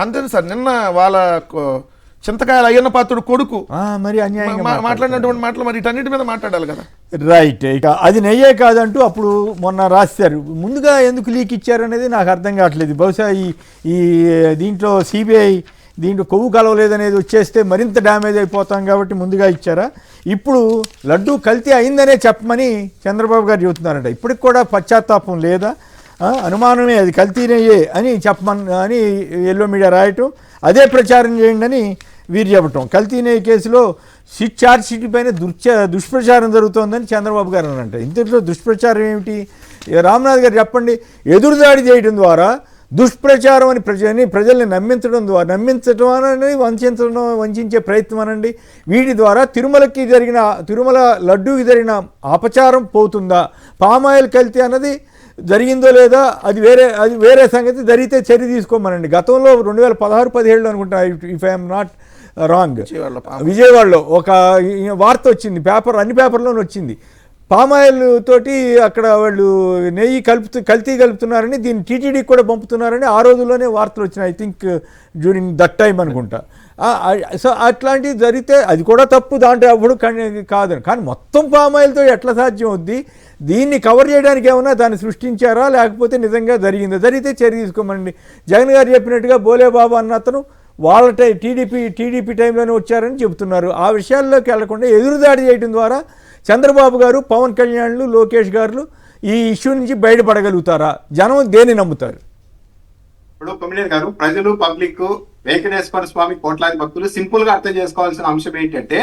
అంతే సార్, నిన్న వాళ్ళ చింతకాయల అయ్యన్న పాత్రుడు కొడుకు మరి అన్యాయంగా మాట్లాడినటువంటి మాటలు మరి ఇటన్నిటి మీద మాట్లాడాలి కదా. రైట్. ఇక అది నెయ్యే కాదంటూ అప్పుడు మొన్న రాశారు. ముందుగా ఎందుకు లీక్ ఇచ్చారు అనేది నాకు అర్థం కావట్లేదు. బహుశా ఈ దీంట్లో సిబిఐ దీంట్లో కొవ్వు కలవలేదనేది వచ్చేస్తే మరింత డ్యామేజ్ అయిపోతాం కాబట్టి ముందుగా ఇచ్చారా? ఇప్పుడు లడ్డు కల్తీ అయిందనే చెప్పమని చంద్రబాబు గారు చెబుతున్నారంట. ఇప్పటికి కూడా పశ్చాత్తాపం లేదా, అనుమానమే అది కల్తీనయ్యే అని చెప్పమని ఎల్లో మీడియా రాయటం, అదే ప్రచారం చేయండి అని వీరు చెప్పటం. కల్తీనయ్యే కేసులో ఛార్జ్ షీట్ పైన దుష్ప్రచారం జరుగుతోందని చంద్రబాబు గారు అనంట. ఇంతలో దుష్ప్రచారం ఏమిటి? రామ్నాథ్ గారు చెప్పండి. ఎదురుదాడి చేయడం ద్వారా దుష్ప్రచారం అని ప్రజల్ని నమ్మించడం అనేది వంచే ప్రయత్నం అనండి. వీటి ద్వారా తిరుమల లడ్డూకి జరిగిన అపచారం పోతుందా? పామాయిల్ కల్తీ అన్నది జరిగిందో లేదా అది వేరే సంగతి. జరిగితే చర్య తీసుకోమనండి. గతంలో 2016-17 అనుకుంటా, ఇఫ్ ఐఎమ్ నాట్ రాంగ్, విజయవాడలో ఒక వార్త వచ్చింది, అన్ని పేపర్లోనే వచ్చింది. పామాయిల్ తోటి అక్కడ వాళ్ళు నెయ్యి కల్తీ కలుపుతున్నారని, దీన్ని టీటీడీకి కూడా పంపుతున్నారని ఆ రోజుల్లోనే వార్తలు వచ్చినాయి. I think during that time అనుకుంటా. సో అట్లాంటివి జరిగితే అది కూడా తప్పు, దాంట్లో అప్పుడు కాదు. కానీ మొత్తం పామాయిల్తో ఎట్లా సాధ్యం అవుద్ది? దీన్ని కవర్ చేయడానికి ఏమన్నా దాన్ని సృష్టించారా, లేకపోతే నిజంగా జరిగిందా? జరిగితే చర్య తీసుకోమండి. జగన్ గారు చెప్పినట్టుగా బోలేబాబు అన్న అతను వాళ్ళ టీడీపీ టైంలోనే వచ్చారని చెబుతున్నారు. ఆ విషయాల్లోకి వెళ్లకుండా ఎదురుదాడి చేయడం ద్వారా చంద్రబాబు గారు, పవన్ కళ్యాణ్లు, లోకేష్ గారు ఈ ఇష్యూ నుంచి బయటపడగలుగుతారా? జనం దేన్ని నమ్ముతారు? ఇప్పుడు కొమ్మినేని గారు, ప్రజలు, పబ్లిక్, వెంకటేశ్వర స్వామి కోట్లాది భక్తులు సింపుల్ గా అర్థం చేసుకోవాల్సిన అంశం ఏంటంటే,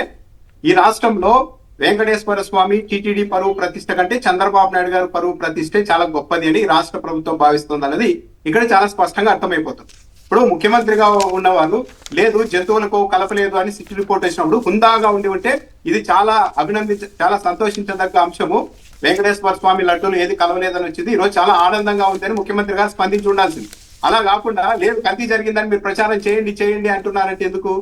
ఈ రాష్ట్రంలో వెంకటేశ్వర స్వామి టీటీడీ పరువు ప్రతిష్ట కంటే చంద్రబాబు నాయుడు గారు పరువు ప్రతిష్టే చాలా గొప్పది అని రాష్ట్ర ప్రభుత్వం భావిస్తుంది అన్నది ఇక్కడ చాలా స్పష్టంగా అర్థమైపోతుంది. ఇప్పుడు ముఖ్యమంత్రిగా ఉన్నవాళ్ళు లేదు జంతువులకు కలపలేదు అని సిట్ రిపోర్ట్ వచ్చినప్పుడు హుందాగా ఉంటే ఇది చాలా చాలా సంతోషించదగ్గ అంశము. వెంకటేశ్వర స్వామి లడ్డూలు ఏది కలవలేదని వచ్చింది, ఈ రోజు చాలా ఆనందంగా ఉందని ముఖ్యమంత్రి గారు స్పందించి ఉండాల్సింది. అలా కాకుండా లేదు కల్తీ జరిగిందని మీరు ప్రచారం చేయండి అంటున్నారంటే ఎందుకు?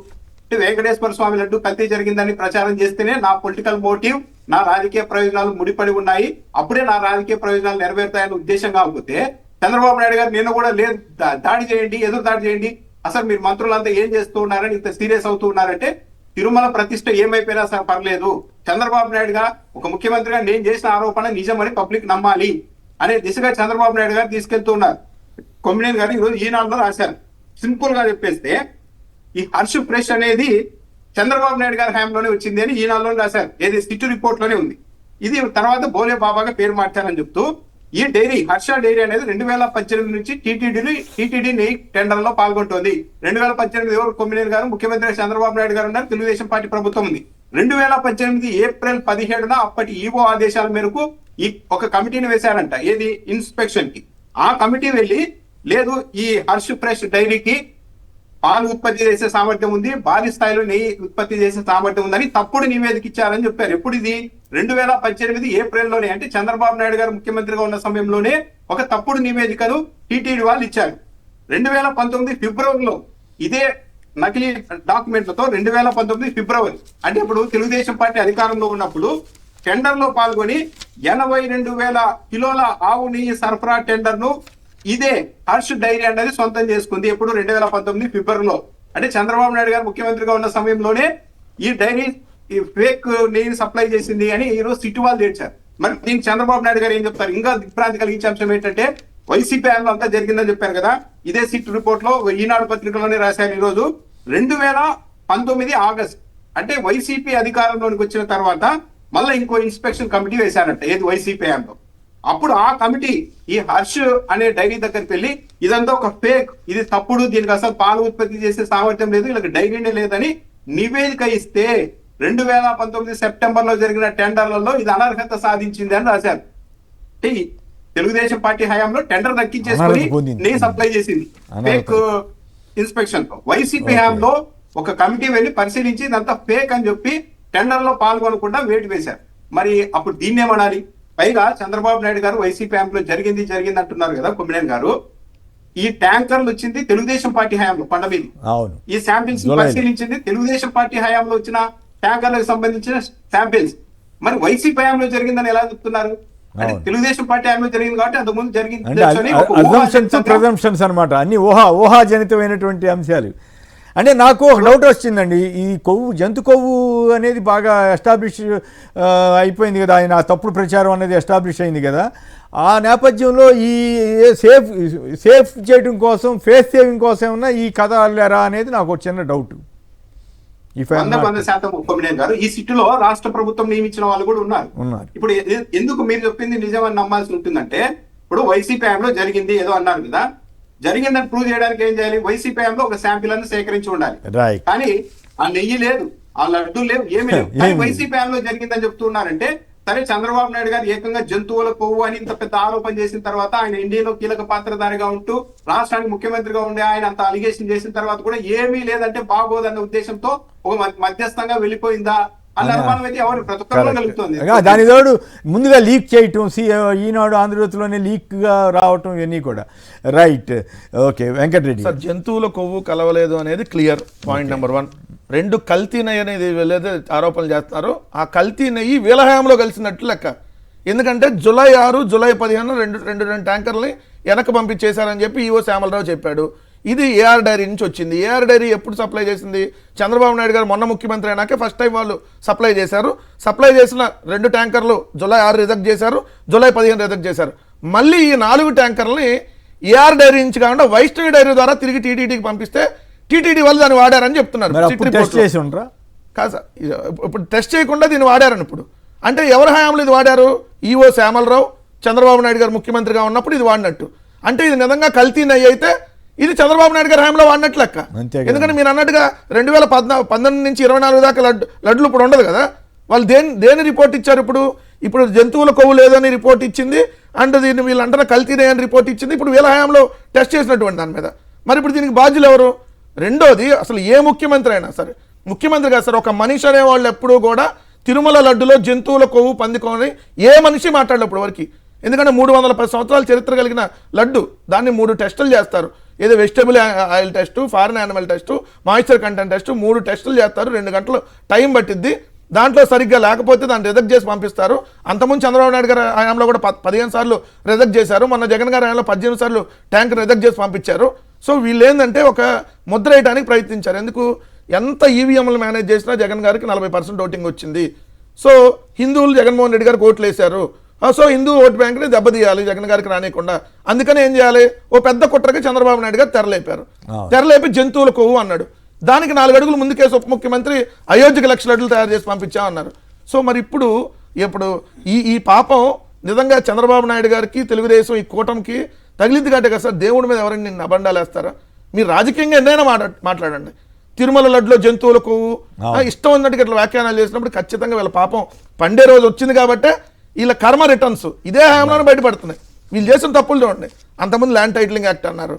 వెంకటేశ్వర స్వామి లడ్డు కల్తీ జరిగిందని ప్రచారం చేస్తేనే నా పొలిటికల్ మోటివ్, నా రాజకీయ ప్రయోజనాలు ముడిపడి ఉన్నాయి, అప్పుడే నా రాజకీయ ప్రయోజనాలు నెరవేరుతాయనే ఉద్దేశం కాకపోతే చంద్రబాబు నాయుడు గారు నిన్న కూడా లేదు దాడి చేయండి, ఎదురు దాడి చేయండి, అసలు మీరు మంత్రులంతా ఏం చేస్తూ ఉన్నారని ఇంత సీరియస్ అవుతూ ఉన్నారంటే తిరుమల ప్రతిష్ట ఏమైపోయినా సరే పర్లేదు, చంద్రబాబు నాయుడుగా ఒక ముఖ్యమంత్రిగా నేను చేసిన ఆరోపణ నిజమని పబ్లిక్ నమ్మాలి అనే దిశగా చంద్రబాబు నాయుడు గారు తీసుకెళ్తూ ఉన్నారు. కొమ్మినేని గారు ఈరోజు ఈనాడులో రాశారు. సింపుల్ గా చెప్పేస్తే ఈ హర్ష్ ఫ్రెష్ అనేది చంద్రబాబు నాయుడు గారి హయాంలోనే వచ్చింది అని ఈనాడులో రాశారు. ఏది సిట్ రిపోర్ట్ లోనే ఉంది. ఇది తర్వాత బోలే బాబాగా పేరు మార్చారని చెప్తూ ఈ డైరీ హర్ష డైరీ అనేది 2018 నుంచి టీటీడీ నెయ్యి టెండర్ లో పాల్గొంటోంది. 2018 ఎవరు? కొమ్మినేని గారు ముఖ్యమంత్రి చంద్రబాబు నాయుడు గారు ఉన్నారు, తెలుగుదేశం పార్టీ ప్రభుత్వం ఉంది. 2018 ఏప్రిల్ 17న అప్పటి ఈవో ఆదేశాల మేరకు ఈ ఒక కమిటీని వేశారంట. ఏది? ఇన్స్పెక్షన్ కి. ఆ కమిటీ వెళ్ళి లేదు ఈ హర్ష్ ఫ్రెష్ డైరీకి పాలు ఉత్పత్తి చేసే సామర్థ్యం ఉంది, భారీ స్థాయిలో నెయ్యి ఉత్పత్తి చేసే సామర్థ్యం ఉందని తప్పుడు నివేదిక ఇచ్చారని చెప్పారు. ఎప్పుడు ఇది? 2018 ఏప్రిల్లోనే, అంటే చంద్రబాబు నాయుడు గారు ముఖ్యమంత్రిగా ఉన్న సమయంలోనే ఒక తప్పుడు నివేదికను టీటీడీ వాళ్ళు ఇచ్చారు. 2019 ఫిబ్రవరిలో ఇదే నకిలీ డాక్యుమెంట్లతో 2019 ఫిబ్రవరి, అంటే ఇప్పుడు తెలుగుదేశం పార్టీ అధికారంలో ఉన్నప్పుడు టెండర్ లో పాల్గొని 82,000 కిలోల ఆవు నెయ్యి సరఫరా టెండర్ ను ఇదే హర్ష్ డైరీ అనేది సొంతం చేసుకుంది. ఎప్పుడు 2019 ఫిబ్రవరిలో, అంటే చంద్రబాబు నాయుడు గారు ముఖ్యమంత్రిగా ఉన్న సమయంలోనే ఈ డైరీ ఈ ఫేక్ నెయ్యిని సప్లై చేసింది అని ఈ రోజు సిట్టు వాళ్ళు తెచ్చారు. మరి దీనికి చంద్రబాబు నాయుడు గారు ఏం చెప్తారు? ఇంకా దిగ్భ్రాంతి కలిగించే అంశం ఏంటంటే వైసీపీ హయాంలో అంతా జరిగిందని చెప్పారు కదా. ఇదే సిట్ రిపోర్ట్ లో ఈనాడు పత్రికలోనే రాశారు. ఈ రోజు 2019 ఆగస్ట్, అంటే వైసీపీ అధికారంలోనికి వచ్చిన తర్వాత మళ్ళీ ఇంకో ఇన్స్పెక్షన్ కమిటీ వేశారంట, ఏది వైసీపీ హయాంలో. అప్పుడు ఆ కమిటీ ఈ హర్ష్ అనే డైరీ దగ్గరికి వెళ్ళి ఇదంతా ఒక ఫేక్, ఇది తప్పుడు, దీనికి అసలు పాలు ఉత్పత్తి చేసే సామర్థ్యం లేదు, వీళ్ళకి డైరీనే లేదని నివేదిక ఇస్తే 2019 సెప్టెంబర్ లో జరిగిన టెండర్లలో ఇది అనర్హత సాధించింది అని రాశారు. అంటే తెలుగుదేశం పార్టీ హయాంలో టెండర్ దక్కించేసుకుని నెయ్యి సప్లై చేసింది ఫేక్ ఇన్స్పెక్షన్ తో. వైసీపీ హయాంలో ఒక కమిటీ వెళ్ళి పరిశీలించి ఇదంతా ఫేక్ అని చెప్పి టెండర్ లో పాల్గొనకుండా వేటు వేశారు. మరి అప్పుడు దీన్నేమనాలి? పైగా చంద్రబాబు నాయుడు గారు వైసీపీ హయాంలో జరిగింది అంటున్నారు కదా కొమ్మినేని గారు. ఈ ట్యాంకర్లు వచ్చింది తెలుగుదేశం పార్టీ హయాంలో కొండ మీద. ఈ శాంపిల్స్ పరిశీలించింది తెలుగుదేశం పార్టీ హయాంలో వచ్చిన ట్యాంకర్లకు సంబంధించిన శాంపిల్స్. మరి వైసీపీ హయాంలో జరిగిందని ఎలా చెప్తున్నారు? అంటే తెలుగుదేశం పార్టీ హయాంలో జరిగింది కాబట్టి అంతకుముందు జరిగింది అనమాట. అన్ని ఊహాజనితమైనటువంటి అంశాలు. అంటే నాకు ఒక డౌట్ వచ్చిందండి. ఈ కొవ్వు, జంతు కొవ్వు అనేది బాగా ఎస్టాబ్లిష్ అయిపోయింది కదా, ఆయన తప్పుడు ప్రచారం అనేది ఎస్టాబ్లిష్ అయింది కదా. ఆ నేపథ్యంలో ఈ సేఫ్ చేయడం కోసం, ఫేస్ సేవింగ్ కోసం ఏమన్నా ఈ కథ అల్లారా అనేది నాకు ఒక చిన్న డౌట్. 100% కొమ్మినేని గారు, ఈ సిట్టులో రాష్ట్ర ప్రభుత్వం నియమించిన వాళ్ళు కూడా ఉన్నారు. ఇప్పుడు ఎందుకు మీరు చెప్పింది నిజమని నమ్మాల్సి ఉంటుందంటే, ఇప్పుడు వైసీపీ హయాంలో జరిగింది ఏదో అన్నారు కదా, జరిగిందని ప్రూవ్ చేయడానికి ఏం చేయాలి? వైసీపీ హయాంలో ఒక శాంపిల్ అನ್ನು సేకరించి ఉండాలి. కానీ ఆ నెయ్యి లేదు, ఆ లడ్డు లేవు, ఏమీ లేవు. కానీ వైసీపీ హయాంలో జరిగిందని చెప్తున్నారంటే, సరే చంద్రబాబు నాయుడు గారు ఏకంగా జంతువుల కొవ్వు అని ఇంత పెద్ద ఆరోపణ చేసిన తర్వాత, ఆయన ఇండియాలో కీలక పాత్రధారిగా ఉంటూ రాష్ట్రానికి ముఖ్యమంత్రిగా ఉండే ఆయన అంత అలిగేషన్ చేసిన తర్వాత కూడా ఏమీ లేదంటే బాగోదన్న ఉద్దేశంతో ఒక మధ్యస్థంగా వెళ్ళిపోయిందా అన్న అనుమానం అయితే ఎవరు ప్రతి ఒక్కరిలో కలుగుతుంది. దాని తోడు ముందుగా లీక్ చేయటం, ఈనాడు ఆంధ్రజ్యోతిలోనే లీక్ గా రావటం, ఇవన్నీ కూడా రైట్. ఓకే వెంకటరెడ్డి సార్, జంతువుల కొవ్వు కలవలేదు అనేది క్లియర్ పాయింట్ నెంబర్ 1. 2 కల్తీ నెయ్యి అనేది వెళ్ళేది ఆరోపణలు చేస్తున్నారు. ఆ కల్తీ నెయ్యి వీళ్ళ హయాంలో కలిసినట్లు లెక్క. ఎందుకంటే జూలై 6, జూలై 15 రెండు ట్యాంకర్ని వెనక్కి పంపించేశారని చెప్పి ఈవో శ్యామలరావు చెప్పాడు. ఇది ఏఆర్ డైరీ నుంచి వచ్చింది. ఏఆర్ డైరీ ఎప్పుడు సప్లై చేసింది? చంద్రబాబు నాయుడు గారు మొన్న ముఖ్యమంత్రి అయినాకే ఫస్ట్ టైం వాళ్ళు సప్లై చేశారు. సప్లై చేసిన 2 ట్యాంకర్లు జూలై 6 రిజెక్ట్ చేశారు, జూలై 15 రిజెక్ట్ చేశారు. మళ్ళీ ఈ 4 ట్యాంకర్లని ఏఆర్ డైరీ నుంచి కాకుండా వైష్ణవి డైరీ ద్వారా తిరిగి టీటీడీకి పంపిస్తే టీటీడీ వాళ్ళు దాన్ని వాడారని చెప్తున్నారు. కాదు సార్, ఇప్పుడు టెస్ట్ చేయకుండా దీన్ని వాడారని. ఇప్పుడు అంటే ఎవరి హయాంలో ఇది వాడారు? ఈవో శ్యామలరావు చంద్రబాబు నాయుడు గారు ముఖ్యమంత్రిగా ఉన్నప్పుడు ఇది వాడినట్టు. అంటే ఇది నిజంగా కల్తీ నెయ్యి అయితే ఇది చంద్రబాబు నాయుడు గారి హయాంలో వాడినట్లు లెక్క. ఎందుకంటే మీరు అన్నట్టుగా 2019 నుంచి 24 దాకా లడ్లు ఇప్పుడు ఉండదు కదా. వాళ్ళు దేని రిపోర్ట్ ఇచ్చారు? ఇప్పుడు జంతువుల కొవ్వు లేదని రిపోర్ట్ ఇచ్చింది, అండ్ దీన్ని వీళ్ళు అంటారా కల్తీ నెయ్యి అని రిపోర్ట్ ఇచ్చింది. ఇప్పుడు వీళ్ళ హయాంలో టెస్ట్ చేసినటువంటి దాని మీద మరి ఇప్పుడు దీనికి బాధ్యులు ఎవరు? రెండోది, అసలు ఏ ముఖ్యమంత్రి అయినా సరే, ముఖ్యమంత్రి కాదు సార్, ఒక మనిషి అనేవాళ్ళు ఎప్పుడూ కూడా తిరుమల లడ్డులో జంతువుల కొవ్వు పందుకొని ఏ మనిషి మాట్లాడేప్పుడు వరకు. ఎందుకంటే 310 సంవత్సరాల చరిత్ర కలిగిన లడ్డు, దాన్ని 3 టెస్టులు చేస్తారు. ఏదో vegetable oil test, foreign animal test, moisture content test, 3 టెస్టులు చేస్తారు. 2 గంటలు టైం పట్టిద్ది. దాంట్లో సరిగ్గా లేకపోతే దాన్ని రిజెక్ట్ చేసి పంపిస్తారు. అంతకుముందు చంద్రబాబు నాయుడు గారి హయాంలో కూడా 15 సార్లు రిజెక్ట్ చేశారు. మొన్న జగన్ గారి హయాంలో 18 సార్లు ట్యాంక్ రిజెక్ట్ చేసి పంపించారు. సో వీళ్ళు ఏంటంటే ఒక ముద్ర వేయడానికి ప్రయత్నించారు. ఎందుకు? ఎంత ఈవీఎంలు మేనేజ్ చేసినా జగన్ గారికి 40% ఓటింగ్ వచ్చింది. సో హిందువులు జగన్మోహన్ రెడ్డి గారికి ఓట్లు వేశారు. సో హిందూ ఓటు బ్యాంక్ని దెబ్బతీయాలి జగన్ గారికి రానియకుండా. అందుకని ఏం చేయాలి? ఓ పెద్ద కుట్రకి చంద్రబాబు నాయుడు గారు తెరలేపి జంతువుల కొవ్వు అన్నాడు. దానికి 4 అడుగులు ముందుకేసి ఉప ముఖ్యమంత్రి అయోధ్యకి 1,00,000 లడ్లు తయారు చేసి పంపించామన్నారు. సో మరి ఇప్పుడు ఈ పాపం నిజంగా చంద్రబాబు నాయుడు గారికి, తెలుగుదేశం ఈ కూటమికి తగిలింది కంటే కదా సార్. దేవుడి మీద ఎవరైనా నిన్ను అబండాలు వేస్తారా? మీరు రాజకీయంగా ఎన్నైనా మాట్లాడండి. తిరుమల లడ్లో జంతువుల కొవ్వు ఇష్టం ఉన్నట్టుగా ఇట్లా వ్యాఖ్యానాలు చేసినప్పుడు ఖచ్చితంగా వీళ్ళ పాపం పండే రోజు వచ్చింది కాబట్టి వీళ్ళ కర్మ రిటర్న్స్ ఇదే హయాంలోనే బయటపడుతున్నాయి. వీళ్ళు చేసిన తప్పులు చూడండి. అంతకుముందు ల్యాండ్ టైటిలింగ్ యాక్ట్ అన్నారు,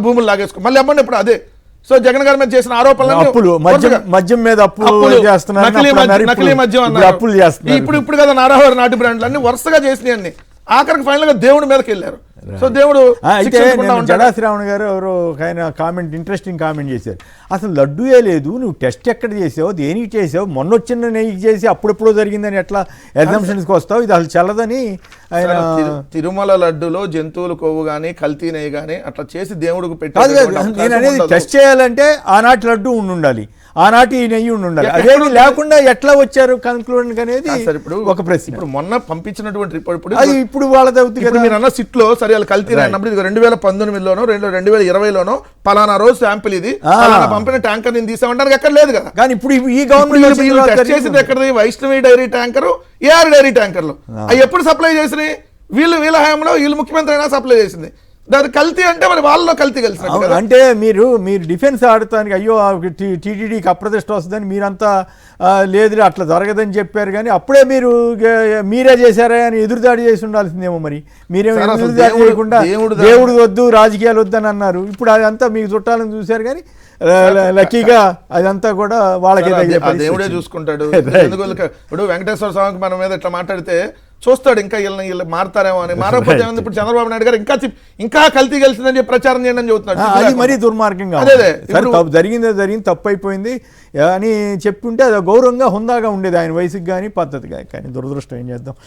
భూములు లాగేసుకో, మళ్ళీ అవ్వండి ఇప్పుడు అదే. సో జగన్ గారి మీద చేసిన ఆరోపణలు మద్యం మీద నకిలీ మద్యం అన్నారు. ఇప్పుడు కదా నారావారి నాటు బ్రాండ్లు అన్ని వరుసగా చేసినాయి. ఆఖరికి ఫైనల్ గా దేవుడి మీదకి వెళ్ళారు. సో దేవుడు అయితే శిక్షించకుండా ఉంటాడా? జడా శ్రావణ్ గారు ఎవరో ఒక ఆయన కామెంట్, ఇంట్రెస్టింగ్ కామెంట్ చేశారు. అసలు లడ్డూయే లేదు, నువ్వు టెస్ట్ ఎక్కడ చేసావు, దేనికి చేసావు, మొన్న వచ్చిన నెయ్యికి చేసి అప్పుడెప్పుడో జరిగిందని ఎట్లా ఎగ్జామ్షన్స్కి వస్తావు, ఇది అసలు చల్లదని ఆయన. తిరుమల లడ్డులో జంతువుల కొవ్వు కానీ కల్తీ నెయ్యి కానీ అట్లా చేసి దేవుడికి కాదు కాదు, నేను అనేది టెస్ట్ చేయాలంటే ఆనాటి లడ్డు ఉండాలి, ఆనాటి నెయ్యి ఉండాలి. అదేమి లేకుండా ఎట్లా వచ్చారు కన్క్లూజన్ అనేది ఒక ప్రశ్న. ఇప్పుడు మొన్న పంపించినటువంటి రిపోర్ట్ అది ఇప్పుడు వాళ్ళది అవుతుంది కదా. మీరు అన్న సిట్ లో సరే వాళ్ళు కల్తీ అన్నప్పుడు ఇది 2019లోనో 2020లోనో పలానా రోజు శాంపిల్ ఇది పంపిన ట్యాంకర్ నేను తీసామంటానికి ఎక్కడ లేదు కదా. కానీ ఇప్పుడు ఈ గవర్నమెంట్ చేసింది ఎక్కడ? Vaishnavi dairy tanker, AR dairy ట్యాంకర్లు. అవి ఎప్పుడు సప్లై చేసినాయి? వీళ్ళ హయాంలో వీళ్ళు ముఖ్యమంత్రి అయినా సప్లై చేసింది. దాని కల్తీ అంటే మరి వాళ్ళలో కల్తీ కలిసి అంటే మీరు డిఫెన్స్ ఆడటానికి అయ్యో టీటీడీకి అప్రదిష్ట వస్తుందని మీరంతా లేదు అట్లా జరగదని చెప్పారు. కానీ అప్పుడే మీరే చేశారా అని ఎదురుదాడి చేసి ఉండాల్సిందేమో. మరి మీరేమో ఎదురుదాడి చేయకుండా దేవుడు వద్దు రాజకీయాలు వద్దని అన్నారు. ఇప్పుడు అదంతా మీకు చుట్టాలని చూశారు కానీ లక్కీగా అదంతా కూడా వాళ్ళకి దేవుడే చూసుకుంటాడు. ఇప్పుడు వెంకటేశ్వర స్వామికి మన మీద ఇట్లా మాట్లాడితే చూస్తాడు, ఇంకా వీళ్ళు మారుతారేమో అని. మారకపోతే ఇప్పుడు చంద్రబాబు నాయుడు గారు ఇంకా కల్తీ కలిసిందని చెప్పి ప్రచారం చేయండి అని చెబుతున్నాడు. అది మరీ దుర్మార్గంగా జరిగింది, తప్పు అయిపోయింది అని చెప్పుంటే అది గౌరవంగా హుందాగా ఉండేది ఆయన వయసుకి కానీ పద్ధతిగా. కానీ దురదృష్టం ఏం చేద్దాం.